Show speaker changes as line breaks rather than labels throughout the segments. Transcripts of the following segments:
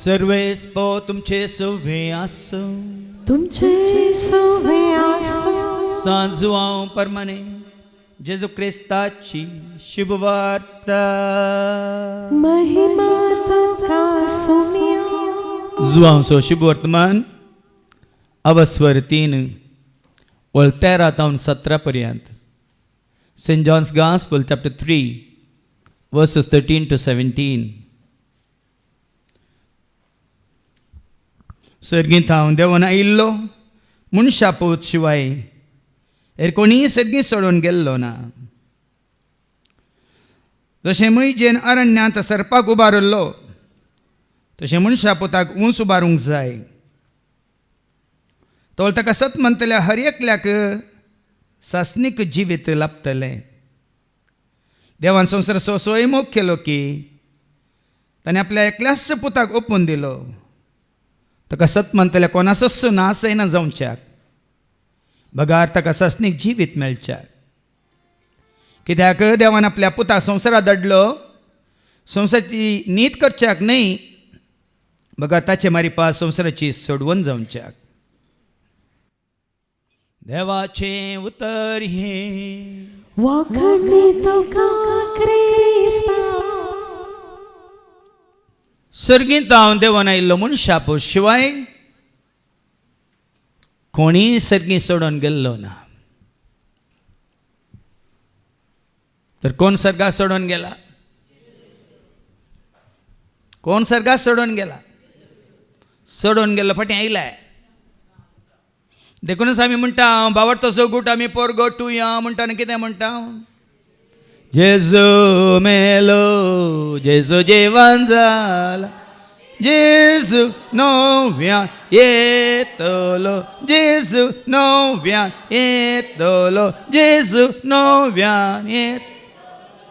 सर्वेस्पो तुमचे सवे आसो
तुमचे सवे आसो
सांजू हांव परमाने जेजू क्रिस्ताची शुभवार्ता
महिमा तुका सुमियो
जुआंसो शुभ वर्तमान अवस्वर 3 वळ 13 तावन 17 पर्यंत Saint John's gospel chapter 3 verses 13 to 17. सर्गींत हांव देवान आयिल्लो मनशा पोवच शिवाय हेर कोणीय सर्गी सोडून गेल्लो ना. जशें मैजेन अरण्यांत सरपाक उबारल्लो तशें मनशा पोताक ऊंच उबारूंक जाय. तोल ताका सत म्हणटल्या हर एकल्याक सासनीक जिवीत लाभतलें. देवान संवसार सोय मोग केलो की ताणें आपल्या एकल्याच पुताक ओपून दिलो. ताका सत म्हणटल्या कोणाचोच नास जायना जावच्याक बगार ताका सासनीक जिवीत मेळच्याक. कित्याक देवान आपल्या पुताक संवसारांत धाडलो संवसाराची नीत करच्याक न्हय बगार ताचे मारिपा संवसाराची सोडवण जावच्याक. देवाचें उतर हें
वखणी तुका क्रिस्ता
सर्गींत हांव देवान आयिल्लो मनशा पोवच शिवाय कोणीय सर्गी सोडून गेल्लो ना. तर कोण सर्गाक सोडून गेला? कोण सर्गाक सोडून गेला? सोडून गेल्लो फाटीं आयलाय. देखूनच आमी म्हणटा बावडतो सोगूट आमी पोरगो टुया म्हणटा आनी कितें म्हणटा जेजू मेलो जेजू जेवण जाला जेजू नव्यान येतलो जेजू नव्यान येतलो जेजू नव्यान येत.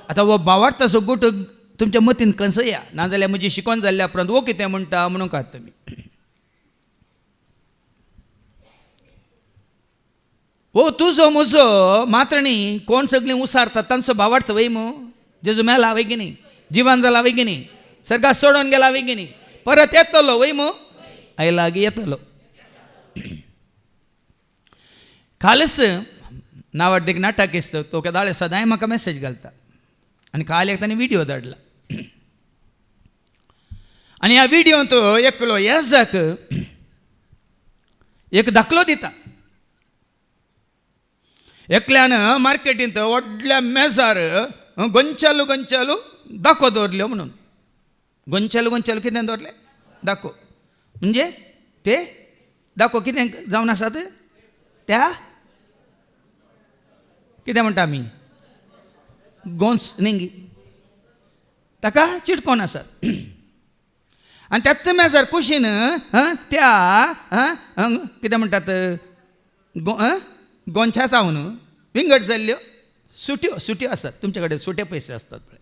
आतां हो बावडतो सोगूट तुमच्या मतीन कसया नाजाल्यार म्हजी शिकवण जाल्ल्या उपरांत वो कितें म्हणटा म्हणून कात तुमी. ओ तुजो म्हजो मात्रणी कोण सगळीं उसारतात तांचो भावार्थ वय मू जेजू मेला वय की न्ही जिवान जाला वय की न्ही सर्गाक सोडून गेला वय की न्ही परत येतलो वय मू आयलागी येतलो. कालच नावाड एक नाटक इस्तो तो केदाळे सदांय म्हाका मेसेज घालता आनी काल एक ताणें व्हिडिओ धाडला आनी ह्या व्हिडिओंत एकलो येजाक एक दाखलो दिता. एकल्यान मार्केटींत व्हडल्या मेजार गोंचालू गोंचालू दाखो दवरल्यो म्हणून. गोंचालू गोंचालू कितें दवरले? दाखो म्हणजे ते दाखो कितें जावन आसात त्या कितें म्हणटा आमी गोंस न्ही ताका चिटकोन आसात. आनी त्याच मेजार कुशीन त्या कितें म्हणटात गोंच्या जावन विंगड जाल्ल्यो सुट्यो आसात. तुमचे कडेन सुटे पयशे आसतात पळय.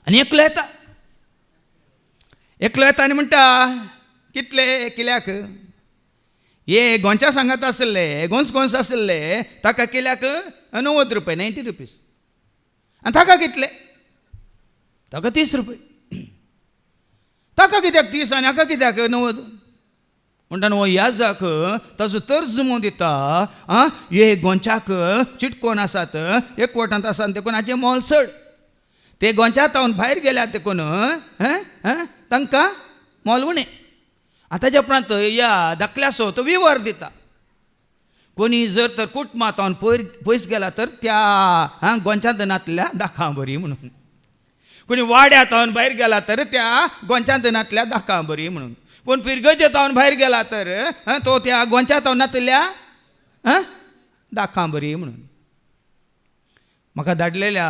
आनी एकलो येता आनी म्हणटा कितले कित्याक हे गोंच्या सांगात आसले गोंस आसले ताका कित्याक 90 रुपये 90 रुपीज आनी ताका कितले? ताका 30 रुपये. ताका कित्याक 30 आनी हाका कित्याक 90? म्हणटा हो याजाक ताजो तर्ज जुमो दिता हे गोंच्याक चिटकोन आसात एकवटांत आसात देखून हाचें मोल चड. ते गोंच्या तावन भायर गेल्यात देखून तांकां मोल उणें. आतांच्या उपरांत ह्या दाखल्याचो तो विवर दिता. कोणी जर तर कुटुंबां तावन पयस गेला तर त्या गोंच्या दनांतल्या दाखां बरी म्हणून. कोणी वाड्या तावन भायर गेला तर त्या गोंच्या दनांतल्या दाखां बरी म्हणून. पूण फिरगेचे तावन भायर गेला तर तो त्या गोंच्या तावनांतल्या दाखां बरी म्हणून. म्हाका धाडलेल्या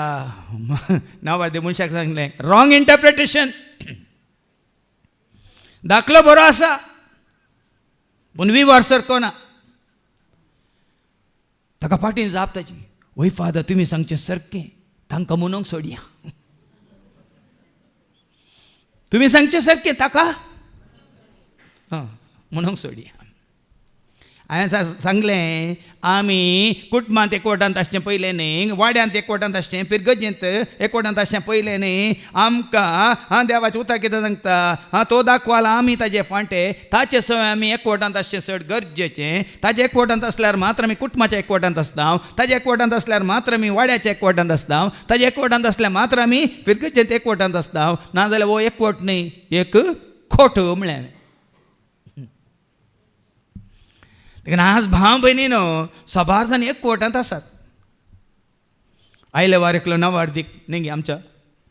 नावाडे मनशाक सांगलें रॉंग इंटरप्रिटेशन. दाखलो बरो आसा पूण विवर सारको ना. ताका फाटीं जाप ताची वय फादर तुमी सांगचें सारकें तांकां म्हणूंक सोडया. तुमी सांगचें सारकें ताका म्हणूंक सोडया. हांवें सांगलें आमी कुटुंबांत एकवटांत आसचें पयलें न्ही, वाड्यांत एकवटांत आसचें, पिरगजेंत एकवटांत आसचें पयलें न्ही. आमकां देवाचें उतर कितें सांगता, तो दाखवाला आमी ताजे फांटे, ताचे सवय आमी एकवटांत आसचें चड गरजेचें. ताजे एकवटांत आसल्यार मात्र आमी कुटुंबाच्या एकवटांत आसता, ताजे एकवटांत आसल्यार मात्र आमी वाड्याच्या एकवटांत आसता, ताजे एकवटांत आसल्यार मात्र आमी पिरगजेंत एकवटांत आसता. नाजाल्यार हो एकवट न्ही, एक खोट म्हळें हांवें. देखून आज भाव भयणीनो सबार जाण एकवटांत आसात. आयले वार एकलो नवार्दीक न्ही आमच्या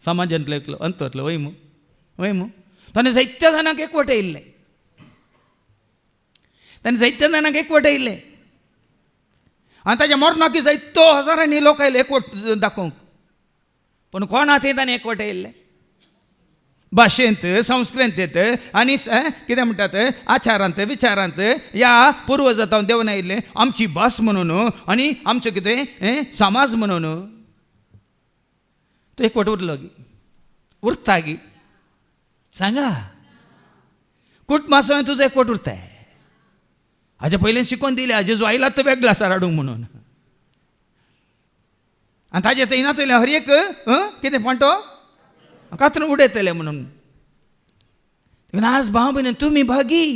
समाजांतलो एकलो अंतरलो वयमू ताणें जायत्या जाणांक एकवट येयल्ले, आनी ताच्या मरणाकी जायतो हजारांनी लोक आयले एकवट दाखोवंक. पूण कोण थंय ताणें एकवट येयल्ले? भाशेंत, संस्कृतेंत आनी कितें म्हणटात आचारांत विचारांत ह्या पुर्वजांत देंवन आयिल्लें आमची भास म्हणून आनी आमचो कितें समाज म्हणून. तो एकवट उरलो गी, उरता गी? सांगा, कुटुंबासो तुजो एकवट उरता? हाजे पयलें शिकोवन दिल्या जेजू आयला तो वेगळो आसा राडूंक म्हणून, आनी ताजे थंय नातले हर एक कितें फांटो कातरून उडयतले म्हणून. आज भाव भयण तुमी भागी.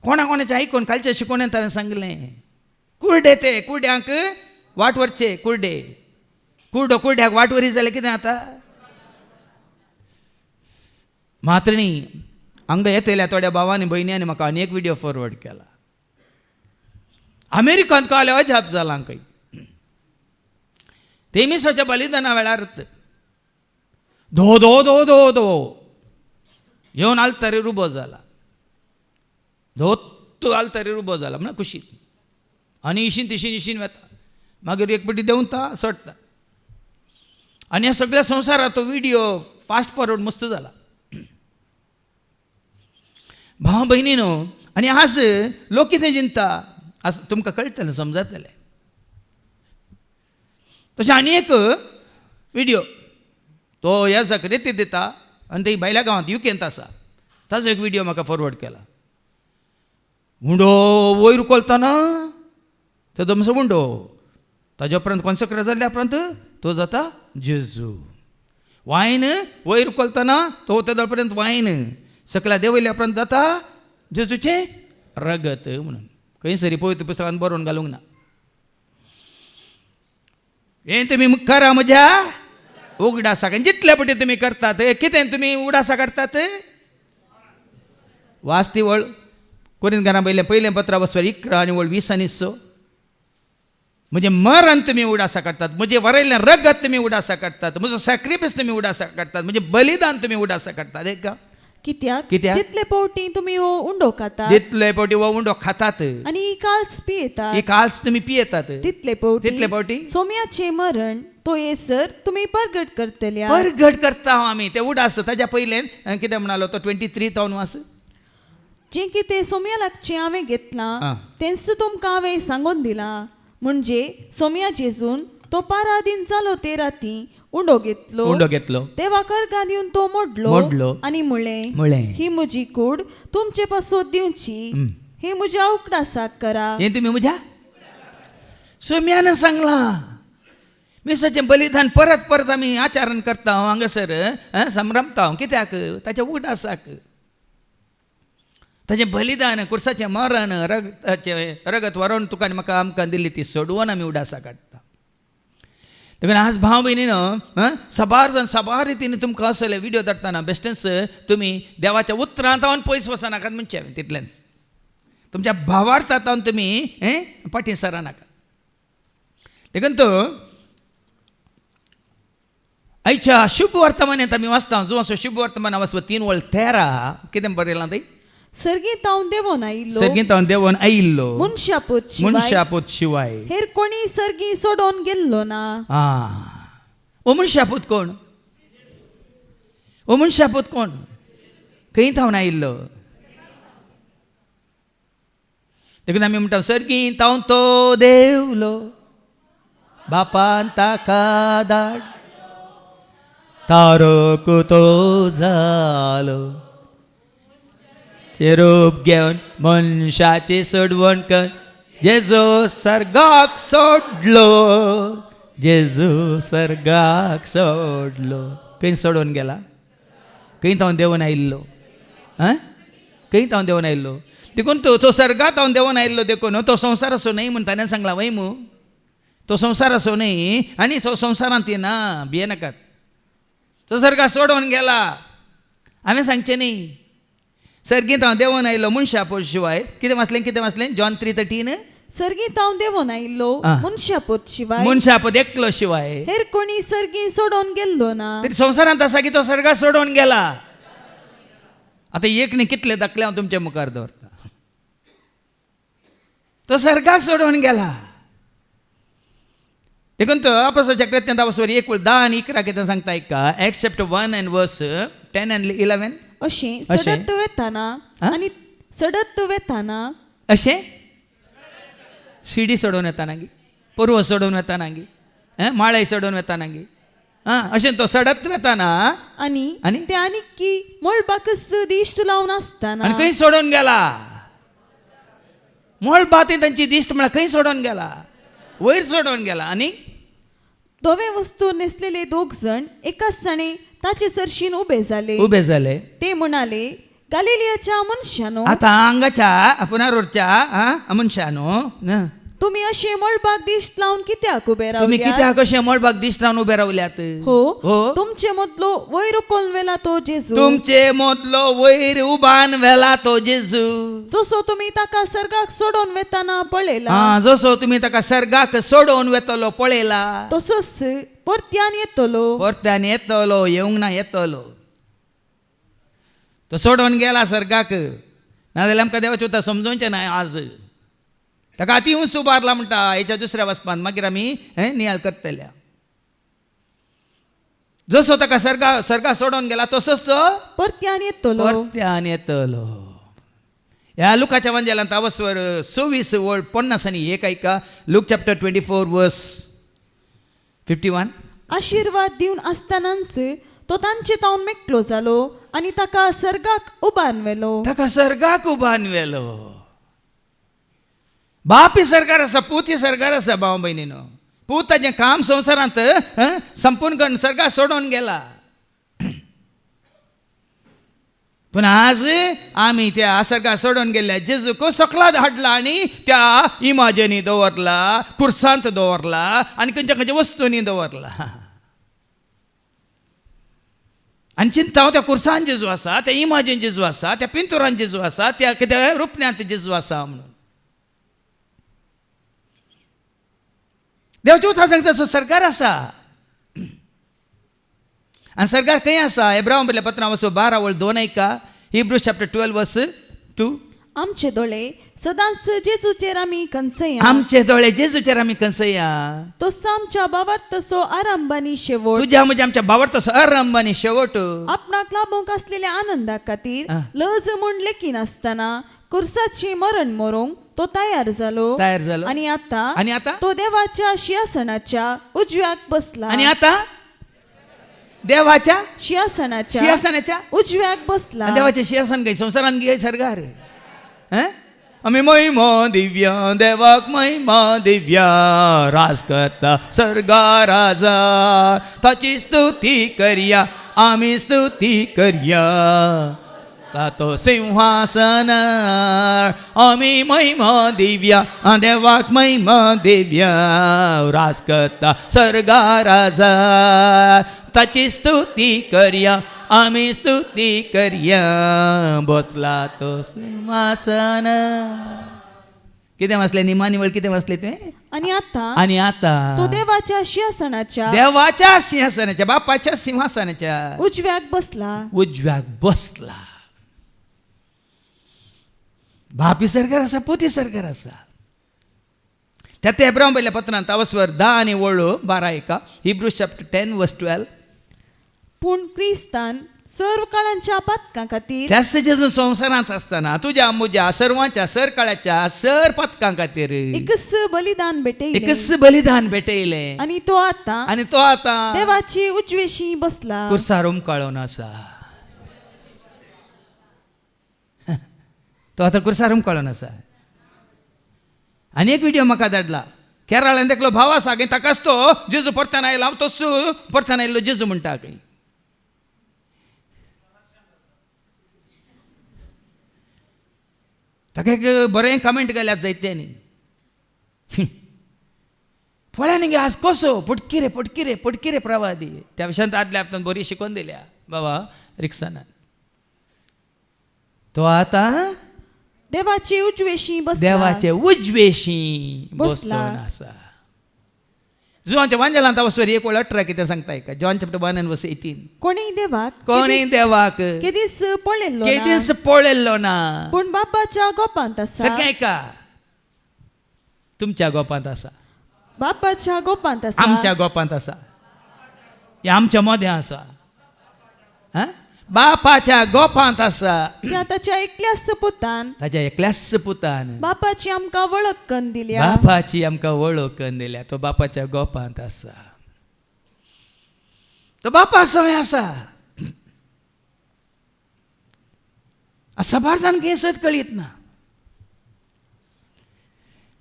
कोणाचें आयकून कालच्या शिकोवण्यांत हांवें सांगलें कुर्डे ते कुर्ड्यांक वाट व्हरचे. कुर्ड्याक वाट व्हरी जाल्यार कितें जाता? मात्रणी हांगा येतल्या थोड्या भावांनी भयण्यांनी म्हाका आनी एक विडियो फॉरवर्ड केला. अमेरिकांत काल अजाप जाला हांकां. तेमिसाच्या बलिदाना वेळार धो धो धो धो धो येवन आल्तारीर उबो जाला, धोत्तू आल्तारीर उबो जाला म्हणल्यार खुशी. आनी इशीन वेता, मागीर एक पटी देंवता सडटा. आनी ह्या सगळ्या संवसारांत तो विडियो फास्ट फॉरवर्ड मस्त जाला. भाव भयणीनो, आनी आज लोक कितें चिंता आज तुमकां कळटलें, समजतलें. तशें आनी एक विडियो तो ह्या रिती दिता आनी थंय भायल्या गांवांत युकेंत आसा. ताचो एक विडियो म्हाका फॉरवर्ड केला. हुंडो वयर उखलतना तो दमसो हुंडो, ताजे उपरांत कॉन्सेक्रेट जाल्ल्या उपरांत तो जाता जेजू. वायन वयर उखलतना तो तेदो पर्यंत वायन, सकल्या देंवयल्या उपरांत जाता जेजूचें रगत म्हणून. खंय सरी पवित्र पुस्तकांत बरोवन घालूंक ना. हें तुमी करा म्हज्या उगडासा. जितले पटी तुमी करतात, कितें तुमी उगडासा करतात? वाचती वळ कोरिंथकारां पयलें पत्र वचपार 11 आनी वळ 20 आनी 6. म्हणजे मरण तुमी उगडासा करतात, म्हणजे वरयल्लें रगत तुमी उगडासा करतात, म्हजो सॅक्रिफायस तुमी उगडासा करतात, म्हणजे बलिदान तुमी उगडासा करतात. एक
कित्याक जितले पावटी तुमी हो उंडो खातात,
जितले पावटी हो उंडो खातात
आनी काल्स पियेतात,
ही काल्स तुमी पियेतात,
तितले पावटी सोम्याचें मरण तो येसर तुमी परगट करतल्या.
परगट करता आमी ते उडास. ताज्या पयलें कितें म्हणालो तो 23 तावन वास.
जें कितें सोम्या लागचें हांवें घेतलां तेंच तुमकां हांवें सांगून दिलां. म्हणजे सोम्या जेजून तो पारादीन जालो ते राती उंडो घेतलो, तेव्हा कर्गा दिवन तो मोडलो आनी म्हळें ही म्हजी कूड तुमचे पासत दिवची, ही म्हज्या उगडासाक करा.
हें तुमी म्हज्या सोम्यान सांगलां. मिसाचें बलिदान परत परत आमी आचरण करता हांगासर संभ्रमता. कित्याक? ताच्या उगडासाक. ताचें बलिदान, कुर्साचें मरण, रगत व्हरोन तुका आनी म्हाका आमकां दिल्ली ती सोडवून आमी उडासा काडटा. देखून आज भाव भयणीनो सबार जाण सबार रितीन तुमकां असले विडियो धाडटना बेश्टेच तुमी देवाच्या उतरांत हांवन पयस वचनाकात म्हणचें हांवें. तितलेंच तुमच्या भावार्थांत हांवन तुमी फाटीं सरनाकात. देखून तो आयच्या शुभ वर्तमानांत आमी वाचता. जो असो शुभ वर्तमान वाचप 3 वळ 13 कितें बरयलां थंय?
सर्गीत हांव
देंवन आयिल्लो
मनशापूत शिवाय हेर कोणी सर्गी सोडोन गेल्लो ना.
ओ मनशापूत कोण? ओ मनशापूत कोण? खंय थावन आयिल्लो? देखून आमी म्हणटा सर्गींत हांव तो देवलो, बापान ताका धाड, तारक तो जालो, रूप घेवन मनशाची सोडवण कर. जेजू सर्गाक सोडलो, जेजू सर्गाक सोडलो. खंय सोडून गेला? खंय हांव देंवन आयिल्लो? खंय हांव देंवन आयिल्लो? देखून तो सर्गात हांव देंवन आयिल्लो देखून तो संवसार असो न्हय म्हण ताणें सांगला वय मू. तो संवसार असो न्हय आनी तो संवसारांत येना, भिये नाकात. तो सर्गाक सोडून गेला. हांवें सांगचें न्ही. सर्गींत हांव देंवन आयिल्लो मनशा पोट शिवाय. कितें वाचलें जॉन 3:13.
सर्गीत हांव देंवन आयिल्लो मनशापोत शिवाय,
मनशापोत एकलो शिवाय
हेर कोणी सर्गी सोडून गेल्लो ना.
तरी संवसारांत आसा की तो सर्गाक सोडून गेला. आतां एक न्ही कितले दाखले हांव तुमच्या मुखार दवरता. तो सर्गाक सोडून गेला. देखून तो अपोस्तलाच्या कृत्यांत वचोन 1:10 आनी 11 कितें सांगता ऐका. Acts chapter 1 and verse 10 and 11.
अशें सडत वेताना आनी सडत वेताना.
अशें शिडी सोडून येताना गी, पर्व सोडून वेताना गी, माळय सोडून वेताना गी. अशें तो सडत वेताना
आनी ते आनी की मोळपाकच दिश्ट लावन आसताना
आनी खंय सोडून गेला. मोळपाती तांची दिश्ट म्हळ्यार खंय सोडून गेला? वयर सोडून गेला. आनी
धवे वस्तू नेसलेले 2 जण एकाच सणे ताचे सरशीन उबे जाले. ते म्हणाले, गलिलियाच्या मनशानो,
आता हांगाच्या पुनारूरच्या मनशानो,
तुम्ही अशे मोळपाक दिश्ट लावन कित्याक उबे
तुम्ही
रावल्यात?
कित्याक अशे मोळपाक दिश्ट लावन उबे रावल्यात?
हो, तुमचे मदलो वयर उखलून वेला तो जेजू,
तुमचे मदलो वयर उबान वेला तो जेजू,
जसो तुम्ही ताका सर्गाक सोडून वेताना पळयला,
जसो तुम्ही ताका सर्गाक सोडून वेतलो पळयला,
तसोच परत्यान
येतलो, येवंक ना, येतलो. तो सोडून गेला सर्गाक. नाजाल्यार आमकां देवाचें उतर समजोवचें ना आज. ताका अति उंच उबारला म्हणटा हेच्या दुसऱ्या वचपान. मागीर आमी नियाळ करतल्या. जसो ताका सर्गा सोडून गेला तसोच तो
परत्यान
येतलो. ह्या लुकाच्या वंजेलांत अवस्वर 26:50 आनी 1 ऐका. लूक चॅप्टर 24 वर्स 51.
आशीर्वाद दिवन आसतनाच तो तांचे तावन मेकलो जालो आनी ताका सर्गाक उबान वेलो.
बापी सरकार आसा, पुती सरकार आसा. भाव भयणीनो, पूत ताजें काम संवसारांत संपूर्ण करून सर्गाक सोडून गेला. पूण आज आमी त्या सर्गाक सोडून गेल्ल्या जेजूक सकलाद हाडला आनी त्या इमाजेनी दवरला, कुर्सांत दवरला आनी खंयच्या खंयच्या वस्तूंनी दवरला. आनी चिंता हांव त्या कुर्सान जेजू आसा, त्या इमाजेन जेजू आसा, त्या पिंतुरान जेजू आसा, त्या कितें रुपण्यांत जेजू आसा म्हणून. देवाच्या उतर सांगता तो सरकार आसा. आनी सरकार खंय आसा? एब्राहिम बरयल्ल्या पत्रांत वचो 12:2 ऐका. हिब्रूज चॅप्टर 12 वर्स 2.
आमचे दोळे सदांच जेजूचेर आमी कंसया.
आमचे दोळे जेजूचेर आमी कंसया.
तसो आमच्या बाबार तसो आरंभानी शेवट.
तुज्या म्हणजे आमच्या बाबार तसो आरंभानी शेवट.
आपणाक लाभूंक आसलेल्या आनंदा खातीर लज म्हूण लेखी नासतना कुर्साची मरण मरोंक तो तयार जालो. आनी आतां तो देवाच्या सिंहासनाच्या उजव्याक बसला.
आनी आतां देवाच्या
सिंहासनाच्या उजव्याक बसला.
देवाचें सिंहासन खंय? संवसारांत गे सरकार. आमी महिमा दिव्या देवाक महिमा दिव्या, राज करता सर्गा राजा, ताची स्तुती करया, आमी स्तुती करया. तो सिंहासन आमी महिमा दिव्या देवाक महिमा दिव्या, राज करता सर्गा राजा, ताची स्तुती करया, आमी स्तुती करया. बसला तो सिंहासन. कितें वाचलें? निमानी वळ कितें वाचलें तुवें?
आनी आतां तो देवाच्या
सिंहासनाच्या बापाच्या सिंहासनाच्या
उजव्याक
बसला. बापी सरकार आसा, पोती सरकार आसा. त्यात एब्राहिम बरयल्ल्या पत्रांत अवस्वर 10 आनी 12 ऐका. हिब्रूज चॅप्टर 10 वर्स 12.
पूण क्रिस्तान सर्व काळांच्या पातकां खातीर,
त्याच जेजू संवसारांत आसतना तुज्या म्हज्या सर्वांच्या सर काळाच्या सर पातकां खातीर
एकच बलिदान
भेटयलें.
आनी तो आतां देवाची उजवेशी बसला.
कुर्सार उमकाळून आसा. तो आतां कुर्सारूम कळून आसा. आनी एक व्हिडिओ म्हाका धाडला. केरळान एकलो भाव आसा खंय ताकाच तो जेजू परतान आयलो हांव तोच परतान आयल्लो जेजू म्हणटा खंय. ताका एक बरें कमेंट केल्यात जायत्यांनी. पळय न्ही आज कसो पटकी रे प्रवादी. त्या विशयान आदल्या हप्त्यान बरी शिकवण दिल्या बाबा रिक्सानान. तो आतां
देवाचे उजवेशी बसला.
देवाचे उजवेशी बसून आसा. जुवांच्या वांजेलांत वचोर एक वेळ 18 कितें सांगता का. John chapter 1:18.
कोणी देवाक
केदीस पळयल्लो ना
पूण बापाच्या गोपांत आसा.
सगळें का तुमच्या गोपांत आसा,
बापाच्या गोपांत आसा,
आमच्या गोपांत आसा, हे आमच्या मदें आसा. बापाच्या गोपांत आसा.
त्या ताच्या एकल्याच पुतान,
ताच्या एकल्याच पुतान
बापाची आमकां वळख करून दिल्या.
बापाची आमकां वळख करून दिल्या. तो बापाच्या गोपांत आसा. तो बापा सवय आसा. साबार जाण केसत कळीत ना.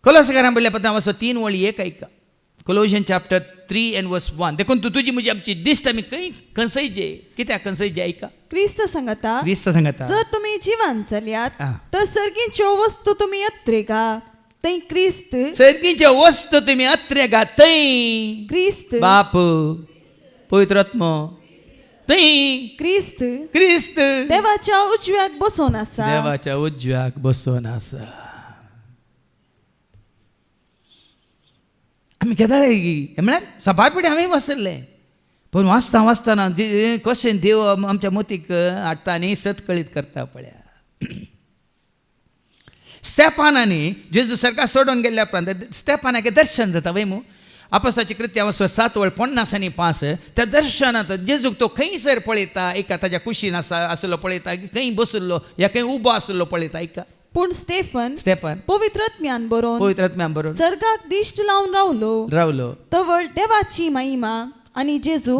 कोलोसाकारां बरयल्ल्या पत्रांत वचो 3 वळी 1 ऐका. कोलोशियन चॅप्टर 3:1. देखून तू तुझी म्हजी आमची दिश्ट आमी खंय खंयसयजे कित्याक खंयसयजे ऐका.
क्रिस्त सांगता
जर
तुम्ही जिवान जाल्यात तर सर्गीच्यो वस्तू तुम्ही अत्रेगा. थंय क्रिस्त
सर्गीच्यो वस्तू तुम्ही अत्रेगा. थंय
क्रिस्त
बाप पवित्र आत्मा. थंय
क्रिस्त
क्रिस्त
देवाच्या उजव्याक बसून आसा.
देवाच्या उजव्याक बसून आसा. आमी केदाळे म्हळ्यार सबार पिढी आमी वाचले. पण वाचताना कशें देव आमच्या मतीक हाडटा आनी सतकळीत करता पळया. स्तेफानानी जेजू सरकार सोडून गेल्ल्या उपरांत स्तेफानाक दर्शन जाता वय मू. आपोस्ताची कृत्यां 7:50-5 त्या दर्शनांत जेजूक तो खंयसर पळयता. एका ताज्या कुशीन आसलो पळयता, खंय बसुल्लो या खंय उबो आसलो पळयता. ऐका.
पूण स्तेफन पवित्र आत्म्यान बरोवन सर्गाक दिश्ट लावन रावलो. तवळ देवाची महिमा आनी जेजू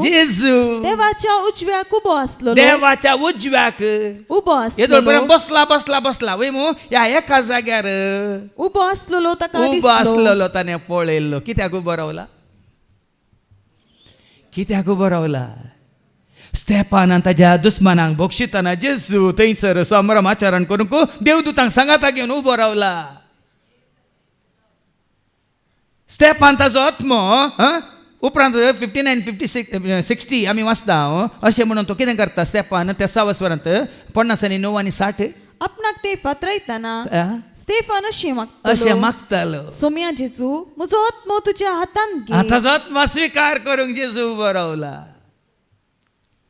देवाच्या उजव्याक उबो आसलो.
देवाच्या उजव्याक
उबो आसलो.
बसला वय मू. ह्या एका जाग्यार
उबो आसलो ताका
उबो आसलो ताणें पळयल्लो. कित्याक उबो रावला. स्तेफानान ताज्या दुस्मानांक बोक्षिताना जेजू थंयसर संभ्रमाचरण करूंक देवदूतांक सांगाता घेवन उबो रावला. स्तेफान ताजो आत्मो उपरांत 59-60 आमी वाचता अशें म्हणून तो कितें करता. स्तेफान त्या 6 वरांत 50 आनी 9 आनी 60
आपणाक ते फातरायतना स्तेफान
अशें मागतालो.
सोम्या जेजू म्हजो आत्मो तुज्या हातान घे.
ताजो आत्मा स्विकार करूंक जेजू उबो रावला.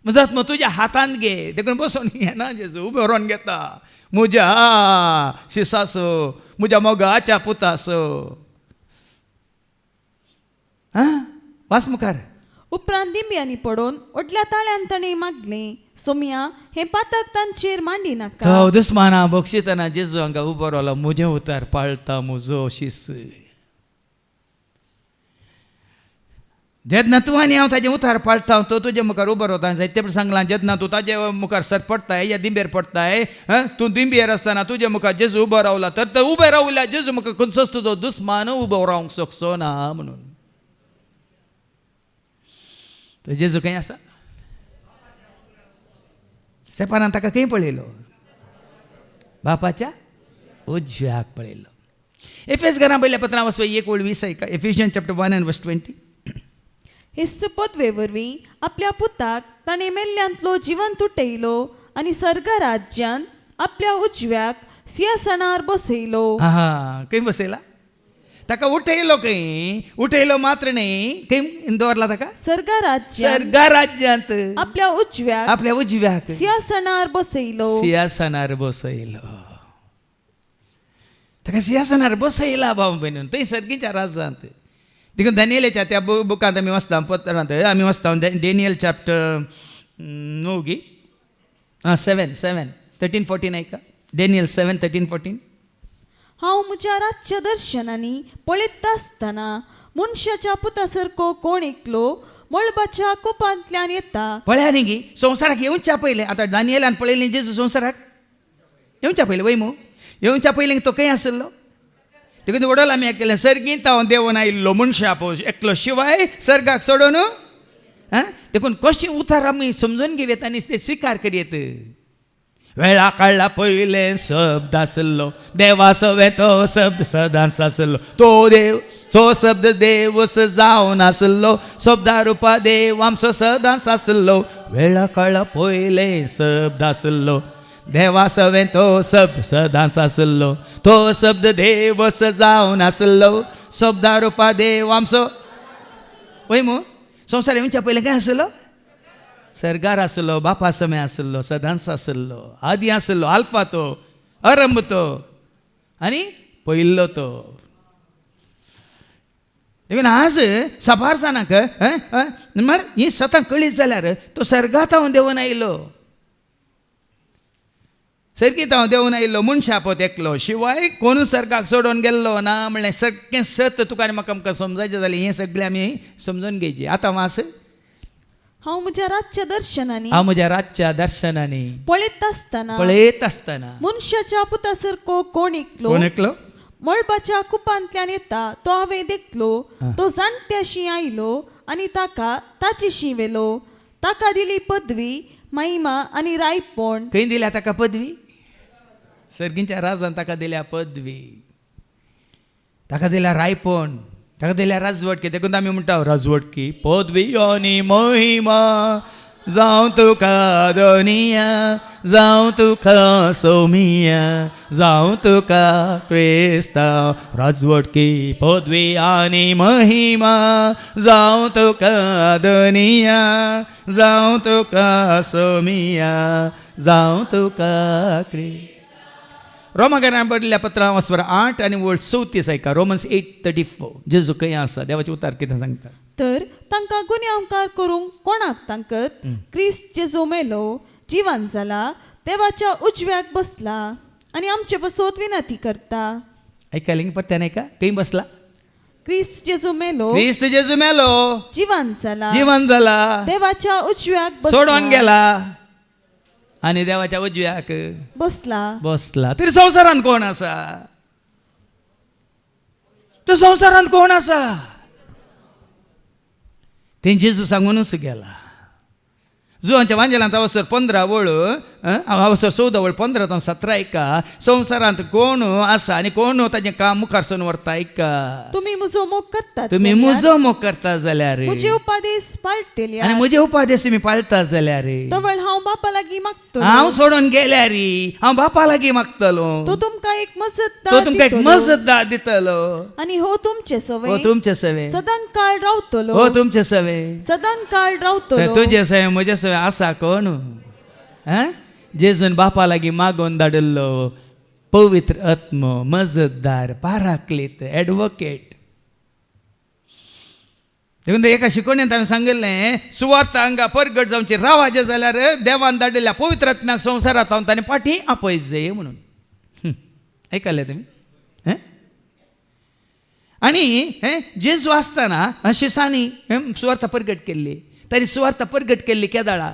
म्हजो आत्मो तुज्या हातान घे. देखून बसून घेना जेजू, उबो रावन घेता. म्हज्या शिसासो, म्हज्या मोगाच्या पुतासो. वास मुखार.
उपरांत दिंब्यांनी पडोवन ओटल्या ताळ्यान ताणें मागलें, सोम्या हे पातक तांचेर मांडी नाका.
तो दुस्माना बक्षिताना जेजू हांगा उबो रावलो. म्हजें उतार पाळटा म्हजो शिस. जेन्ना तूं आनी हांव ताजें उतार पाळटा तो तुजे मुखार उबो रावता. जायते सांगलां जेन्ना तूं ताजे मुखार सर पडताय या दिंबेर पडताय, तूं दिंबेर आसतना तुजे मुखार जेजू उबो रावला तर उबे रावल्या जेजू मुखार खंयचोच तुजो दुस्मान उबो रावंक शकचो ना म्हणून. तो जेजू खंय आसा. स्तेफानान ताका खंय पळयलो. बापाच्या उजव्याक पळयलो. एफेसकारां बरयल्ल्या पत्रांत वचो 1:20 ऐका. एफिशियन्स चॅप्टर 1:20.
हे पदवे वरवीं आपल्या पुताक ताणें मेल्ल्यांतलो जिवंत उठयलो आनी सर्ग राज्यान आपल्या उजव्याक सिंहासनार बसयलो.
खंय बसयला. ताका उठयलो खंय. उठयलो मात्र न्ही, खंय दवरला ताका.
सर्ग
राज्यांत
आपल्या उजव्याक सिंहासनार बसयलो.
ताका सिंहासनार बसयला भाव भयणीन थंय सर्गीच्या राज्यांत. देखून दानियेलाच्या त्या बुकांत आमी वाचता पत्रांत आमी वाचता डेनियल चॅप्टर 7:13-14 ऐका. डेनियल 7:13-14.
हांव म्हज्या रातच्या दर्शनांनी पळयत आसतना मनशाच्या पुतासारको कोण एकलो मळबाच्या कोपांतल्यान येता.
पळया न्ही गी, संवसाराक येवच्या पयले. आतां दानियेलान पळयलें जेजू संवसाराक येवच्या पयले वय मू. येवच्या पयलीं तो खंय आसलो देखून वडोल आमी केलें सर्गींत हांव देवून आयिल्लो मनशा पळय एकलो शिवाय सर्गाक सोडून देखून कशें उतार आमी समजून घेवयात आनी ते स्विकार करयेत. वेळा काडला पयले शब्द आसलो देवा सवे तो शब्द सदांच आसलो तो देव तो शब्द देवच जावन आसलो शब्दा रुपा देव आमचो सदांच आसलो. वेळा काडला पयले शब्द आसलो देवा सवे तो शब्द सदांच आसलो तो शब्द देवच जावन आसलो शब्दा रुपा देव आमचो. वय मू संवसार येवच्या पयलें काय आसलो सर्गार आसलो बापा समय आसलो सदांच आसलो आदी आसलो आल्फा तो आरंभ तो आनी पयल्लो तो. देखून आज साबार जाणांक म्हळ्यार ही सतां कळीत जाल्यार तो सर्गांत हांव देंवन आयलो सर्गीत हांव देंवन आयिल्लो मनशा पळय एकलो शिवाय कोणूय सर्गाक सोडून गेल्लो ना म्हणलें सगळें सत तुका आनी म्हाका आमकां समजायचें जालें हें सगळें आमी समजून घेवचें. आतां वास
हांव म्हज्या रातच्या दर्शनांनी पळयत आसतना मनशाच्या पुता सारको कोण
एकलो
मळबाच्या कुपांतल्यान येता तो हांवें देखलो तो जाणट्याशी आयलो आनी ताका ताचेशी व्हेलो ताका दिली पदवी महिमा आनी रायपण.
खंय दिल्या ताका पदवी सर्गींच्या राजान ताका दिल्या पदवी ताका दिल्या रायपण ताका दिल्या राजवटकी. देखून आमी म्हणटा राजवटकी पदवी आनी महिमा जावं तुका दोनिया जावं तुका सोमिया जावं तुका क्रिस्तांव राजवटकी पदवी आनी महिमा जावं तुका दोनिया जावं तुका सोमिया जावं तुका क्रिस्तांव. रोमाकारान बरयल्ल्या पत्रां वस्वर 8 आनी वळ 34 ऐका. रोमन्स 8:34 जेजू खंय आसा देवाचे उतार कितें सांगता
तर तांकां गुन्यांवकार करूंक कोणाक तांकत क्रिस्त जेजू मेलो जिवंत जाला देवाच्या उजव्याक बसला आनी आमचे बसोत विनंती करता.
ऐकायलें परत्यान ऐका खंय बसला
क्रिस्त जेजू मेलो जिवंत जाला देवाच्या उजव्याक
सोडून गेला आनी देवाच्या उजव्याक बसला. तरी संवसारांत कोण आसा तो संवसारांत कोण आसा ते जेजू सांगूनच गेला. जुवांच्या वांजेलांत अवसर 15 वळ अवसर 14 वळ 15 तो 17 ऐका. संवसारांत कोण आसा आनी कोण ताजें काम मुखार सोन व्हरता ऐका.
तुमी म्हजो
मोग करता जाल्यार
म्हजे उपादेश पाळटले
आनी म्हजे उपादेश तुमी पाळटा जाल्यार
तवळ हांव बापा लागीं मागतलो.
हांव सोडून गेल्यार हांव बापा लागीं मागतलो
तो तुमकां एक मजतदार
दितलो
आनी हो तुमचे
सवे
सदां काळ रावतलो.
हो तुमचे सवे
सदां काळ रावतलो.
तुजे सवे म्हजे सवे आसा कोण जेजून बापा लागीं मागोवन धाडिल्लो पवित्र आत्मो मजतदार पाराक्लीत एडवोकेट. देखून एका शिकवणेंत हांवें सांगिल्लें सुवार्थ हांगा परगट जावची रावाजें जाल्यार देवान धाडिल्ल्या पवित्र आत्म्याक संवसारांत हांव ताणें पाठी आपयच जाय म्हणून. आयकलें तुमी आनी जेजू आसतना शिसांनी सुवार्थ परगट केल्ली ताणी सुवार्थ परगट केल्ली केदाळा